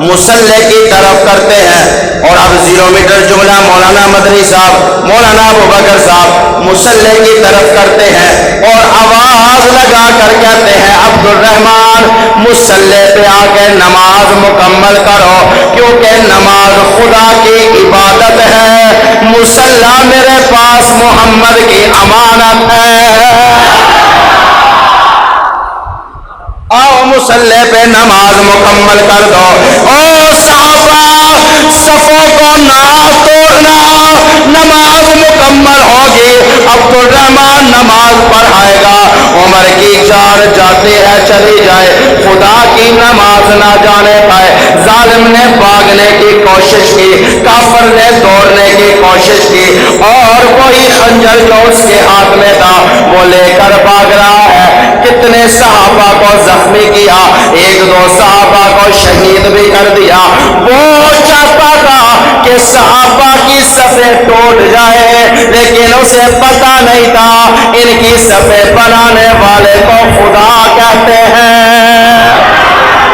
مصلی کی طرف کرتے ہیں. اور اب 0 میٹر جملہ مولانا مدنی صاحب مولانا ابوبکر صاحب مصلی کی طرف کرتے ہیں اور آواز لگا کر کہتے ہیں عبد الرحمن مصلی پہ آ کے نماز مکمل کرو کیونکہ نماز خدا کی عبادت ہے, مصلی میرے پاس محمد کی امانت ہے. آؤ مصلی پہ نماز مکمل کر دو. او صحابہ صفوں کو نہ توڑنا, نماز مکمل ہوگی. عبد الرحمن نماز پڑھائے گا. عمر کی جان جاتی ہے چلی جائے, خدا کی نماز نہ جانے پائے. ظالم نے بھاگنے کی کوشش کی, کافر نے دوڑنے کی کوشش کی اور وہی خنجر جو اس کے ہاتھ میں تھا وہ لے کر بھاگ رہا ہے. کتنے صحابہ کو زخمی کیا, 1-2 صحابہ کو شہید بھی کر دیا. وہ چاہتا تھا کہ صحابہ کی صفیں ٹوٹ جائے لیکن اسے پتہ نہیں تھا ان کی صفیں بنانے والے کو خدا کہتے ہیں.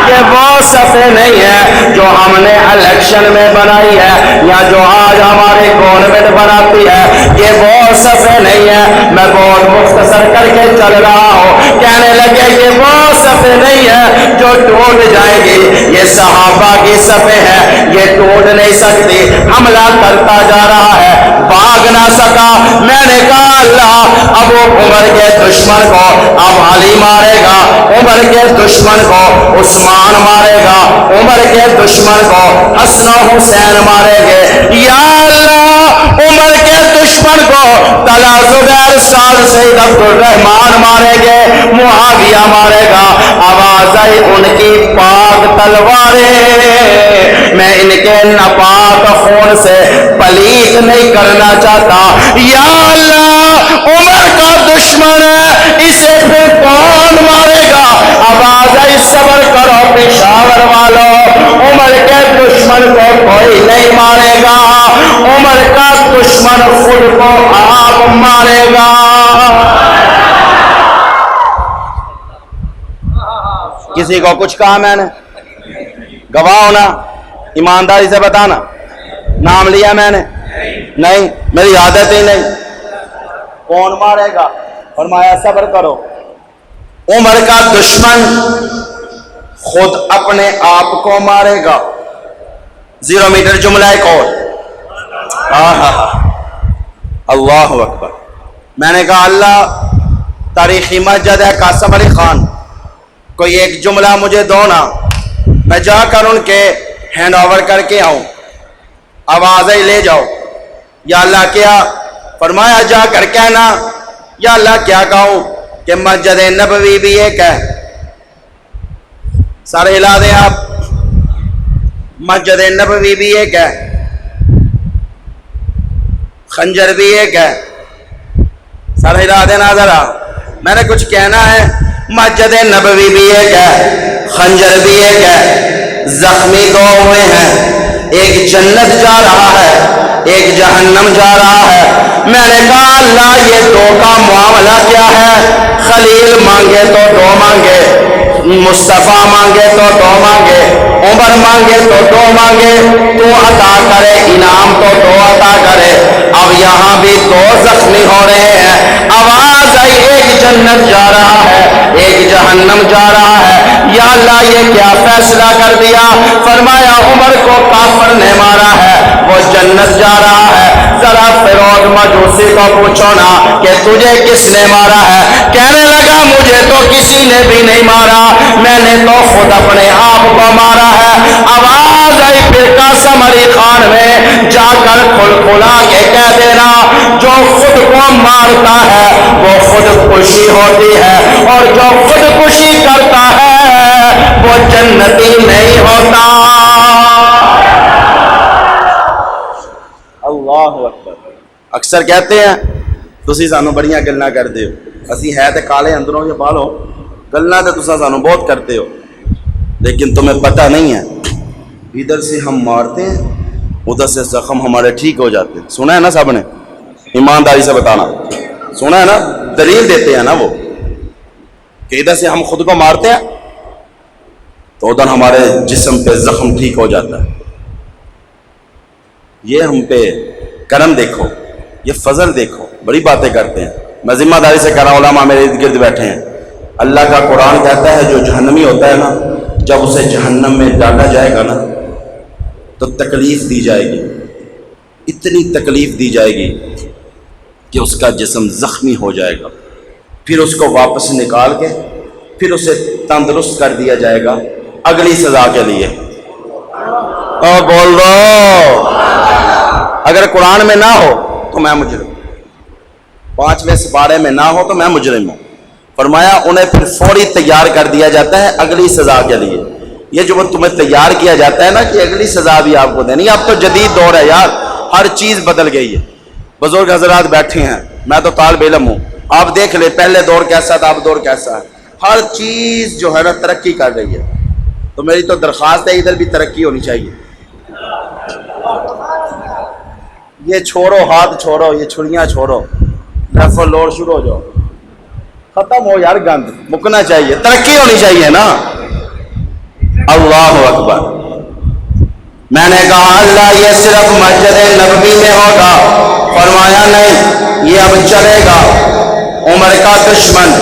یہ وہ صفیں نہیں ہے جو ہم نے الیکشن میں بنائی ہے یا جو آج ہماری گورنمنٹ بناتی ہے. یہ وہ صفیں نہیں ہے. میں بہت مختصر کر کے چل رہا ہوں. کہنے لگے یہ وہ صفیں نہیں ہے جو ٹوٹ جائے گی. یہ صحابہ کی صفیں ہیں, یہ ٹوٹ نہیں سکتی. حملہ کرتا جا رہا ہے, بھاگ نہ سکا. میں نے کہا اللہ اب وہ عمر کے دشمن کو اب علی مارے گا, عمر کے دشمن کو عثمان مارے گا, عمر کے دشمن کو حسن و حسین مارے گے. یا اللہ عمر کے دشمن کو طلحہ زبیر سعد سید عبد الرحمن مارے گے, معاویہ مارے گا. آواز آئی ان کی پاک تلواریں, میں ان کے ناپاک خون سے پلیت نہیں کرنا چاہتا. یا اللہ عمر کا دشمن ہے, اسے پھر کون مارے گا؟ آواز آئی صبر کرو پشاور والوں, عمر کے دشمن کو کوئی نہیں مارے گا, عمر کا دشمن خود کو آپ مارے گا. کسی کو کچھ کہا میں نے؟ گواہ ہونا, ایمانداری سے بتانا. نام لیا میں نے؟ نہیں, میری عادت ہی نہیں. کون مارے گا؟ فرمایا صبر کرو. عمر کا دشمن خود اپنے آپ کو مارے گا. 0 میٹر جملہ ایک اور. اللہ اکبر. میں نے کہا اللہ تاریخی مسجد ہے قاسم علی خان, کوئی ایک جملہ مجھے دو نا, میں جا کر ان کے ہینڈ اوور کر کے آؤں. آواز ہی لے جاؤ. یا اللہ کیا؟ فرمایا جا کر کہنا یا اللہ کیا کہوں کہ مسجد نبوی بھی ایک ہے. سارے ہلا دیں آپ. مسجد نبوی بھی ایک ہے, خنجر بھی ایک ہے. سارے ہلا دینا ذرا, میں نے کچھ کہنا ہے. مسجد نبوی بھی ایک ہے, خنجر بھی ایک ہے. زخمی 2 ہوئے ہیں, ایک جنت جا رہا ہے, ایک جہنم جا رہا ہے. میں نے کہا اللہ یہ 2 کا معاملہ کیا ہے؟ خلیل مانگے تو 2 مانگے, مصطفیٰ مانگے تو 2 مانگے, عمر مانگے تو 2 مانگے, تو عطا کرے انعام تو 2 عطا کرے. اب یہاں بھی 2 زخمی ہو رہے ہیں. آواز آئی ایک جنت جا رہا ہے, ایک جہنم جا رہا ہے. یا اللہ یہ کیا فیصلہ کر دیا؟ فرمایا عمر کو کافر نے مارا ہے, وہ جنت جا رہا ہے. ذرا فیروز مجوسی کو پوچھو نا کہ تجھے کس نے مارا ہے؟ کہنے لگا مجھے تو کسی نے بھی نہیں مارا, میں نے تو خود اپنے آپ کو مارا ہے. آواز آئی پھر قاسم علی خان میں جا کر کھل کھلا کے کہہ دینا جو خود کو مارتا ہے وہ خود خوشی ہوتی ہے, اور جو خود خوشی کرتا ہے وہ جنتی نہیں ہوتا. اللہ اکبر. اکثر کہتے ہیں تسی سانو بڑیاں گلاں کردے ہو, اسی ہے تے کالے اندروں یہ بالو, گلاں تے تساں سانو بہت کرتے ہو, لیکن تمہیں پتہ نہیں ہے ادھر سے ہم مارتے ہیں ادھر سے زخم ہمارے ٹھیک ہو جاتے ہیں. سنا ہے نا سب نے؟ ایمانداری سے بتانا, سنا ہے نا؟ دلیل دیتے ہیں نا وہ کہ ادھر سے ہم خود کو مارتے ہیں تو ادھر ہمارے جسم پہ زخم ٹھیک ہو جاتا ہے. یہ ہم پہ کرم دیکھو, یہ فضل دیکھو, بڑی باتیں کرتے ہیں. میں ذمہ داری سے کہہ رہا ہوں, علماء میرے ارد گرد بیٹھے ہیں. اللہ کا قرآن کہتا ہے جو جہنمی ہوتا ہے نا, جب اسے جہنم میں ڈالا جائے گا نا تو تکلیف دی جائے گی, اتنی تکلیف دی جائے گی کہ اس کا جسم زخمی ہو جائے گا. پھر اس کو واپس نکال کے پھر اسے تندرست کر دیا جائے گا اگلی سزا کے لیے. اور بول دو, اگر قرآن میں نہ ہو تو میں مجرم, 5ویں سپارے میں نہ ہو تو میں مجرم ہوں. فرمایا انہیں پھر فوری تیار کر دیا جاتا ہے اگلی سزا کے لیے. یہ جو تمہیں تیار کیا جاتا ہے نا کہ اگلی سزا بھی آپ کو دینی, اب تو جدید دور ہے یار, ہر چیز بدل گئی ہے. بزرگ حضرات بیٹھے ہیں, میں تو طالب علم ہوں, آپ دیکھ لیں پہلے دور کیسا تھا, اب دور کیسا ہے. ہر چیز جو ہے نا ترقی کر رہی ہے. تو میری تو درخواست ہے ادھر بھی ترقی ہونی چاہیے. یہ چھوڑو, ہاتھ چھوڑو, یہ چھڑیاں چھوڑو, ریفر لوڈ شروع ہو جاؤ, ختم ہو یار, گند مکنا چاہیے, ترقی ہونی چاہیے نا. اللہ اکبر. میں نے کہا اللہ یہ صرف مسجد نبوی میں ہوگا. فرمایا نہیں, یہ اب چلے گا. عمر کا دشمن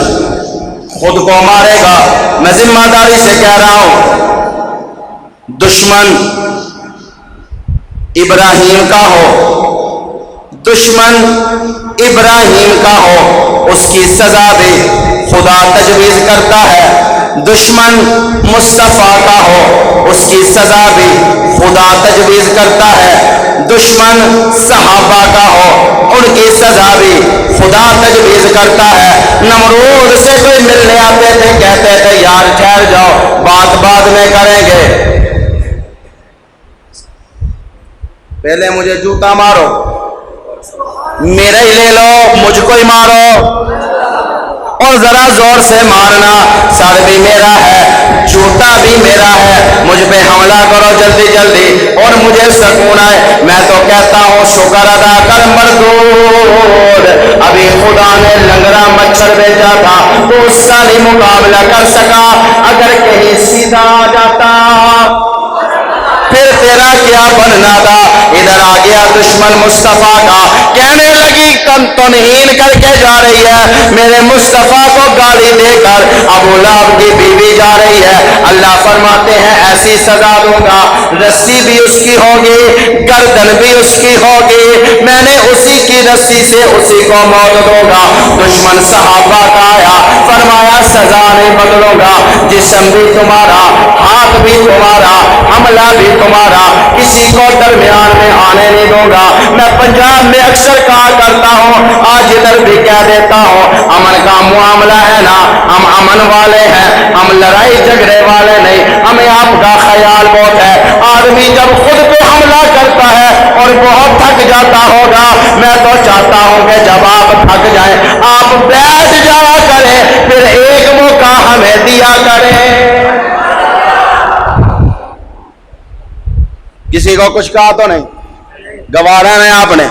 خود کو مارے گا. میں ذمہ داری سے کہہ رہا ہوں, دشمن ابراہیم کا ہو, دشمن ابراہیم کا ہو, اس کی سزا بھی خدا تجویز کرتا ہے. دشمن مصطفیٰ کا ہو, اس کی سزا بھی خدا تجویز کرتا ہے. دشمن صحابہ کا ہو, ان کی سزا بھی خدا تجویز کرتا ہے. نمرود سے کوئی ملنے آتے تھے, کہتے تھے یار ٹھہر جاؤ, بات بعد میں کریں گے, پہلے مجھے جوتا مارو, میرا ہی لے لو, مجھ کو ہی مارو, اور ذرا زور سے مارنا. سر بھی میرا ہے, جوتا بھی میرا ہے, مجھ پہ حملہ کرو جلدی جلدی اور مجھے سکون آئے. میں تو کہتا ہوں شکر ادا کر مردود, ابھی خدا نے لنگڑا مچھر بھیجا تھا تو اس کا نہیں مقابلہ کر سکا. اگر کہیں سیدھا آ جاتا پھر تیرا کیا بننا تھا. ادھر آ گیا دشمن مصطفیٰ کا, کہنے لگی تنہین کر کے جا رہی ہے, میرے مصطفیٰ کو گالی دے کر ابو لہب کی بیوی جا رہی ہے. اللہ فرماتے ہیں ایسی سزا دوں گا, رسی بھی اس کی ہوگی, گردن بھی اس کی ہوگی, میں نے اسی کی رسی سے اسی کو موت دوں گا. دشمن صحابہ کا آیا, فرمایا سزا نہیں بدلوں گا, جسم بھی تمہارا, ہاتھ بھی تمہارا, حملہ بھی تمہارا, کسی کو درمیان میں آنے نہیں دوں گا. میں پنجاب میں اکثر کہا کرتا ہوں, آج ادھر بھی کہہ دیتا ہوں, امن کا معاملہ ہے نا, ہم امن والے ہیں, ہم لڑائی جھگڑے والے نہیں, ہمیں آپ کا خیال بہت ہے. آدمی جب خود کو حملہ کرتا ہے اور بہت تھک جاتا ہوگا, میں تو چاہتا ہوں کہ جب آپ تھک جائیں آپ بیٹھ جایا کریں, پھر ایک موقع ہمیں دیا کریں. کسی کو کچھ کہا تو نہیں, گوارا نہیں آپ نے.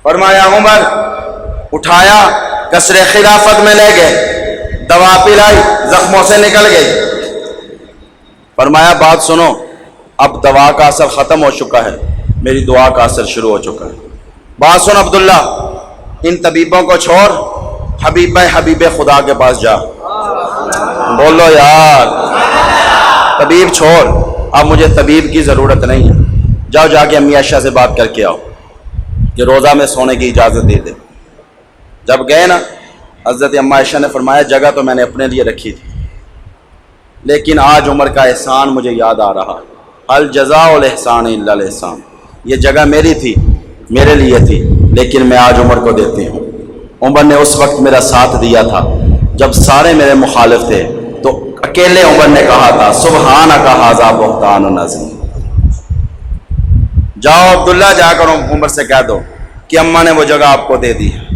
فرمایا عمر اٹھایا, قصر خلافت میں لے گئے, دوا پلائی, زخموں سے نکل گئی. فرمایا بات سنو, اب دوا کا اثر ختم ہو چکا ہے, میری دعا کا اثر شروع ہو چکا ہے. بات سن عبداللہ, ان طبیبوں کو چھوڑ, حبیب خدا کے پاس جا. بولو یار, طبیب چھوڑ, اب مجھے طبیب کی ضرورت نہیں ہے. جاؤ جا کے امی عائشہ سے بات کر کے آؤ کہ روزہ میں سونے کی اجازت دے دے. جب گئے نا, حضرت امی عائشہ نے فرمایا جگہ تو میں نے اپنے لیے رکھی تھی, لیکن آج عمر کا احسان مجھے یاد آ رہا. الجزاء الاحسان الا الاحسان, یہ جگہ میری تھی, میرے لیے تھی, لیکن میں آج عمر کو دیتی ہوں. عمر نے اس وقت میرا ساتھ دیا تھا جب سارے میرے مخالف تھے, تو اکیلے عمر نے کہا تھا سبحانک ھذا بہتان عظیم. جاؤ عبداللہ, جا کر عمر سے کہہ دو کہ اماں نے وہ جگہ آپ کو دے دی ہے.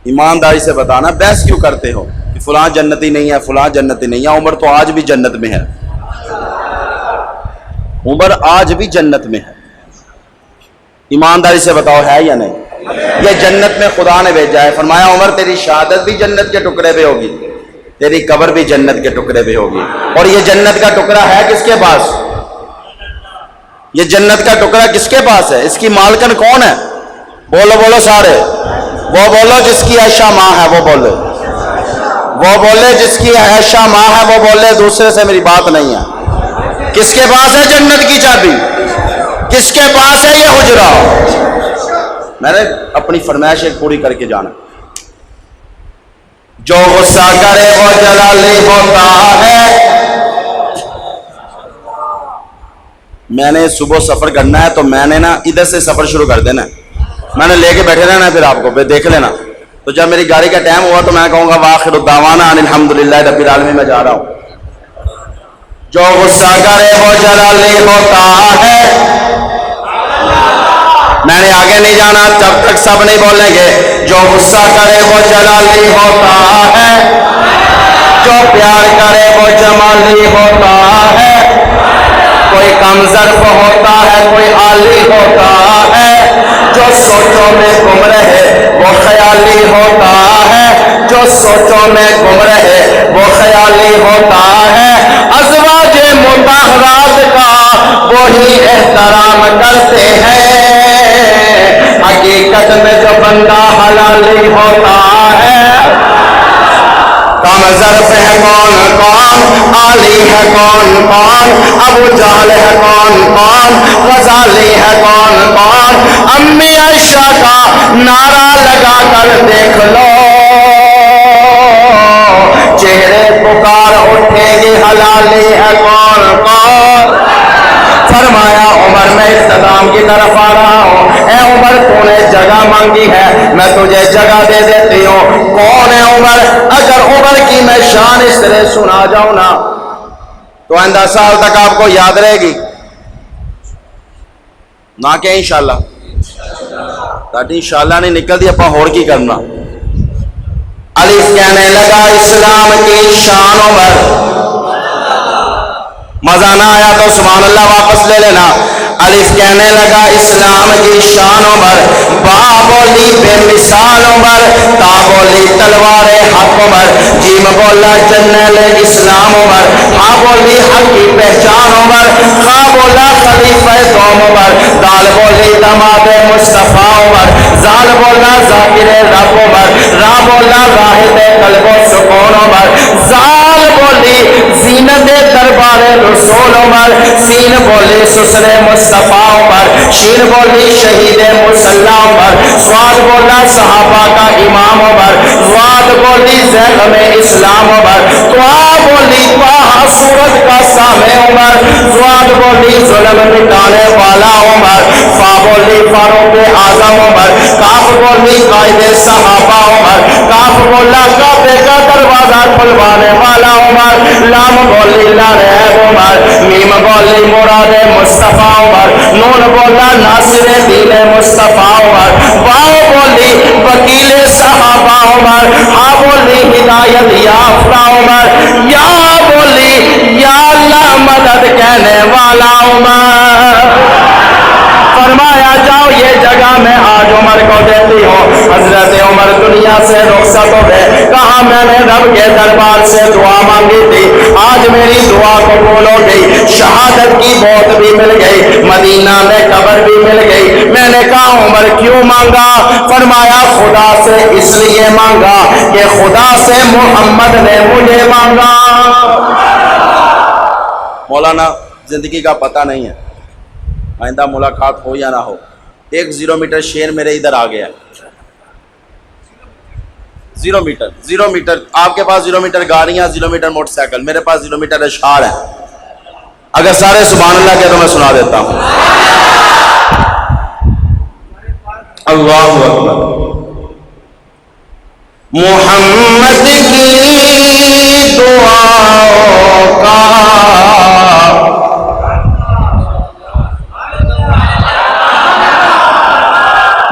ایمانداری سے بتانا, بحث کیوں کرتے ہو کہ فلاں جنتی نہیں ہے, فلاں جنتی نہیں ہے. عمر تو آج بھی جنت میں ہے. عمر آج بھی جنت میں ہے. ایمانداری سے بتاؤ ہے یا نہیں؟ یہ جنت میں خدا نے بھیجا ہے. فرمایا عمر تیری شہادت بھی جنت کے ٹکڑے پہ ہوگی, تیری قبر بھی جنت کے ٹکڑے پہ ہوگی. اور یہ جنت کا ٹکڑا ہے کس کے پاس؟ یہ جنت کا ٹکڑا کس کے پاس ہے؟ اس کی مالکن کون ہے؟ بولو بولو سارے, وہ بولو جس کی عائشہ ماں ہے, وہ بولے, وہ بولے جس کی عائشہ ماں ہے, وہ بولے, دوسرے سے میری بات نہیں ہے. کس کے پاس ہے جنت کی چابی؟ کس کے پاس ہے یہ حجرہ؟ میں نے اپنی فرمائش ایک پوری کر کے جانا. جو غصہ کرے وہ جلالی ہوتا ہے. میں نے صبح سفر کرنا ہے تو میں نے نا ادھر سے سفر شروع کر دینا, میں نے لے کے بیٹھے رہنا, پھر آپ کو پھر دیکھ لینا. تو جب میری گاڑی کا ٹائم ہوا تو میں کہوں گا وآخر الدعوانا ان الحمدللہ رب العالمین, میں جا رہا ہوں. جو غصہ کرے وہ جلالی ہوتا ہے. میں نے آگے نہیں جانا جب تک سب نہیں بولیں گے. جو غصہ کرے وہ جلالی ہوتا ہے, جو پیار کرے وہ جمالی ہوتا ہے. کوئی کم ظرف ہوتا ہے, کوئی عالی ہوتا ہے. جو سوچوں میں گم رہے وہ خیالی ہوتا ہے. جو سوچوں میں گم رہے وہ خیالی ہوتا ہے. ازواج مطہرات کا وہی احترام کرتے ہیں. حقیقت میں جو بندہ حلالی ہوتا ہے. کم ظرف ہے کون کون, عالی ہے کون کون, ابو جہل ہے کون کون, غزالی ہے کون کون. امی عائشہ کا نعرہ لگا کر دیکھ لو, چہرے پکار اٹھے گی حلالی ہے کون کون. فرمایا عمر میں اختتام کی طرف آ رہا ہوں. اے عمر تو نے جگہ مانگی ہے, میں تجھے جگہ دے دیتی ہوں. کون ہے عمر؟ اگر عمر کی میں شان اس طرح سنا جاؤں نا تو آئندہ سال تک آپ کو یاد رہے گی نہ کہ انشاءاللہ. تاکہ انشاءاللہ نہیں نکلتی اپنا ہوڑ کی کرنا. الف کہنے لگا اسلام کی شان عمر. مزہ نہ آیا تو سبحان اللہ واپس لے لینا. الف کہنے لگا اسلام کی شان عمر. با بولی بے مثال عمر. تا بولی تلوار حق عمر. جیم بولا جنرل اسلام عمر. ہاں بولی حق کی پہچان عمر. خواہ بولا خلیفہ دوم عمر. دال بولی دماد مصطفیٰ عمر. زال بولا ذاکر رب عمر. را بولا راحت قلب و سکون عمر. زال بولی زینت دربار رسول عمر. سین بولی سسر مصطفیٰ عمر. شین بولی شہید مسلح عمر. سواد بولا صحابہ کا امام عمر. واد بولی زیغم اسلام عمر. توآ بولی توہا سورت کا سامع عمر. زواد بولی ظلم مٹانے والا عمر. فا بولی فاروق اعظم عمر. کاف بولی قائد صحابہ عمر. کاف بولا کعبے کا دروازہ کھلوانے والا عمر. لام بولی لارب عمر. میم بولی مراد مصطفیٰ عمر. نون بولا ناصر دین مصطفیٰ عمر. واو بولی وکیل صحابہ عمر. ہا بولی ہدایت یافتہ عمر. یا بولی یا اللہ مدد کہنے والا عمر. فرمایا جاؤ یہ جگہ میں آج عمر کو دیتی ہوں. حضرت عمر دنیا سے رخصت ہو گئے. کہا میں نے رب کے دربار سے دعا مانگی تھی, آج میری دعا قبول ہو گئی. شہادت کی موت بھی مل گئی, مدینہ میں قبر بھی مل گئی. میں نے کہا عمر کیوں مانگا؟ فرمایا خدا سے اس لیے مانگا کہ خدا سے محمد نے مجھے مانگا. مولانا زندگی کا پتہ نہیں ہے آئندہ ملاقات ہو یا نہ ہو. 1 0 میٹر شیر میرے ادھر آ گیا. 0 میٹر 0 میٹر آپ کے پاس 0 میٹر گاڑیاں, 0 میٹر موٹر سائیکل, میرے پاس 0 میٹر اشعار ہیں. اگر سارے سبحان اللہ کہے تو میں سنا دیتا ہوں. اللہ اکبر. محمد کی دعاؤں کا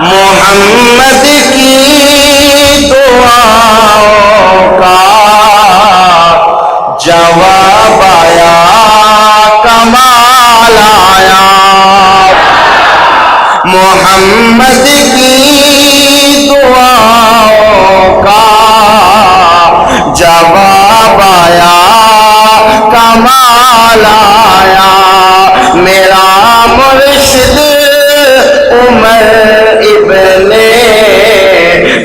محمد کی دعاؤں کا جواب آیا کمال محمد کی دعاؤں کا جواب آیا، کمال آیا، میرا مرشد عمر ابن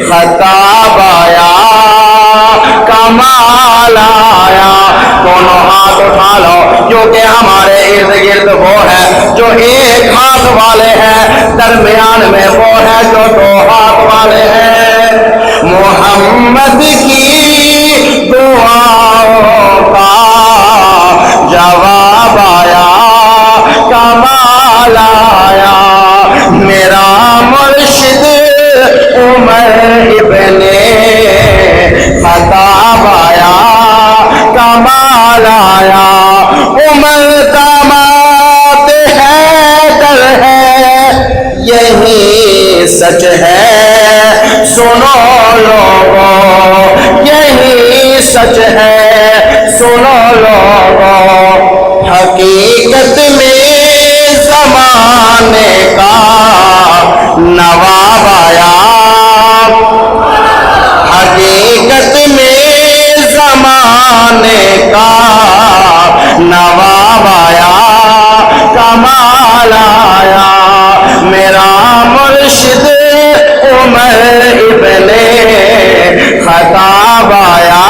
خطاب آیا، کمال آیا۔ دونوں ہاتھ اٹھا لو، کیونکہ ہمارے ارد گرد وہ ہے جو ایک ہاتھ والے ہیں، درمیان میں وہ ہے جو دو ہاتھ والے ہیں۔ محمد کی دعاؤں کا جواب آیا، کمال آیا، میرا مرشد عمر ابن خطاب آیا، کمال آیا۔ عمر داماد حیدر ہے، یہی سچ ہے، سنو لوگوں، یہی سچ ہے، سنو لوگوں۔ حقیقت میں زمانے کا نواب آیا، حقیقت میں زمانے کا نواب آیا، کمال آیا، میرا مرشد عمر ابن خطاب آیا،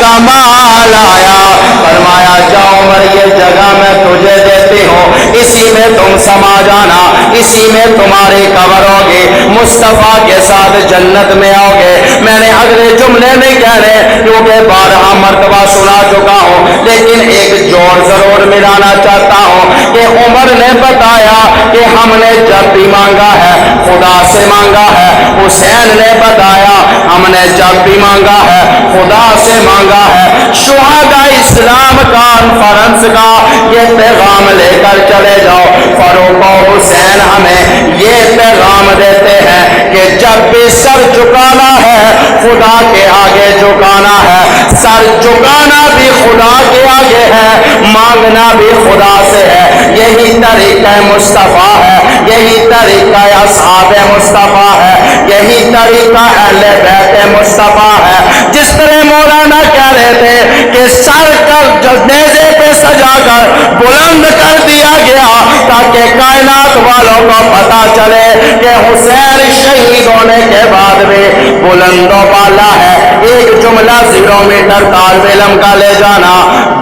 کمال آیا۔ فرمایا جا عمر یہ جگہ میں تجھے دیتی ہوں، اسی میں تم سما جانا، اسی میں تمہاری قبر ہوگی، مصطفیٰ کے ساتھ جنت میں آؤ گے۔ میں نے اگلے جملے میں کہنے کیونکہ بارہا مرتبہ سنا چکا ہوں، لیکن ایک جوڑ ضرور ملانا چاہتا ہوں کہ عمر نے بتایا کہ ہم نے جب بھی مانگا ہے خدا سے مانگا ہے۔ حسین نے بتایا ہم نے جب بھی مانگا ہے خدا سے مانگا ہے۔ شہداء اسلام کانفرنس کا یہ پیغام لے کر چلے جاؤ۔ فاروق و حسین ہمیں یہ پیغام دیتے ہیں کہ جب بھی سر جھکانا ہے خدا کے آگے جھکانا ہے، سر جھکانا بھی خدا کے آگے ہے، مانگنا بھی خدا سے ہے۔ یہی طریقہ مصطفیٰ ہے، یہی طریقہ اصحاب مصطفیٰ ہے، یہی طریقہ اہل بیت مصطفیٰ ہے۔ جس طرح مولانا کہہ رہے تھے کہ سر کر نیزے پہ سجا کر بلند کر دیا گیا تاکہ کائنات والوں کو پتا چلے کہ حسین شہید ہونے کے بعد بھی بلند و بالا ہے۔ ایک جملہ 0 میٹر طالب علم کا لے جانا،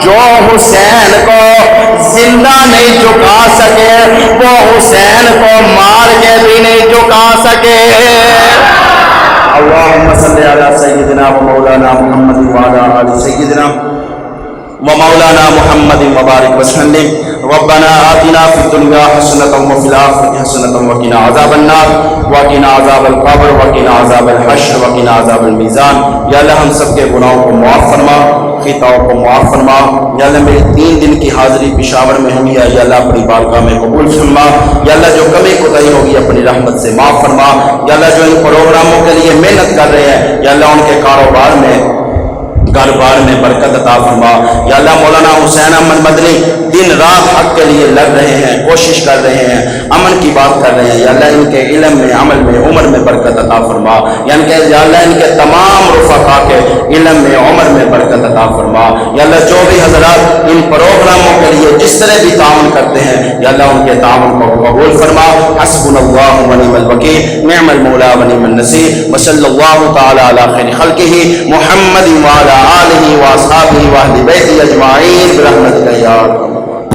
جو حسین کو زندہ نہیں جھکا سکے وہ حسین کو مار کے بھی نہیں جھکا سکے۔ اللہم صلی علی سیدنا و مولانا محمد وعلی آل سیدنا و مولانا محمد مبارک وسلم۔ ربنا آتنا فی الدنیا حسنۃ وفی الآخرۃ حسنۃ وقنا عذاب النار وقنا عذاب القبر وقنا عذاب الحشر وقنا عذاب المیزان۔ یا اللہ ہم سب کے گناہوں کو معاف فرما، خطاؤں کو معاف فرما۔ یا اللہ میری 3 دن کی حاضری پشاور میں ہوئی ہے، یا اللہ اپنی بارگاہ میں قبول فرما۔ یا اللہ جو کمی کوتاہی ہوگی اپنی رحمت سے معاف فرما۔ یا اللہ جو ان پروگراموں کے لیے محنت کر رہے ہیں، یا اللہ ان کے کاروبار میں گھر بار میں برکت عطا فرما۔ یا اللہ مولانا حسین احمد مدنی دن رات حق کے لیے لڑ رہے ہیں، کوشش کر رہے ہیں، امن کی بات کر رہے ہیں، یا اللہ ان کے علم میں، عمل میں، عمر میں برکت عطا فرما۔ یا اللہ ان کے تمام رفقا کے علم میں، عمر میں برکت عطا فرما۔ یا اللہ جو بھی حضرات ان پروگراموں کے لیے جس طرح بھی تعاون کرتے ہیں، یا اللہ ان کے تعاون کو قبول فرما۔ حسبنا اللہ و نعم الوکیل، نعم المولا و نعم النصیر، وصلی اللہ تعالی علی خیر خلقہ محمد وعلی آلہ واصحابہ واہل بیتہ اجمعین برحمتک یا ارحم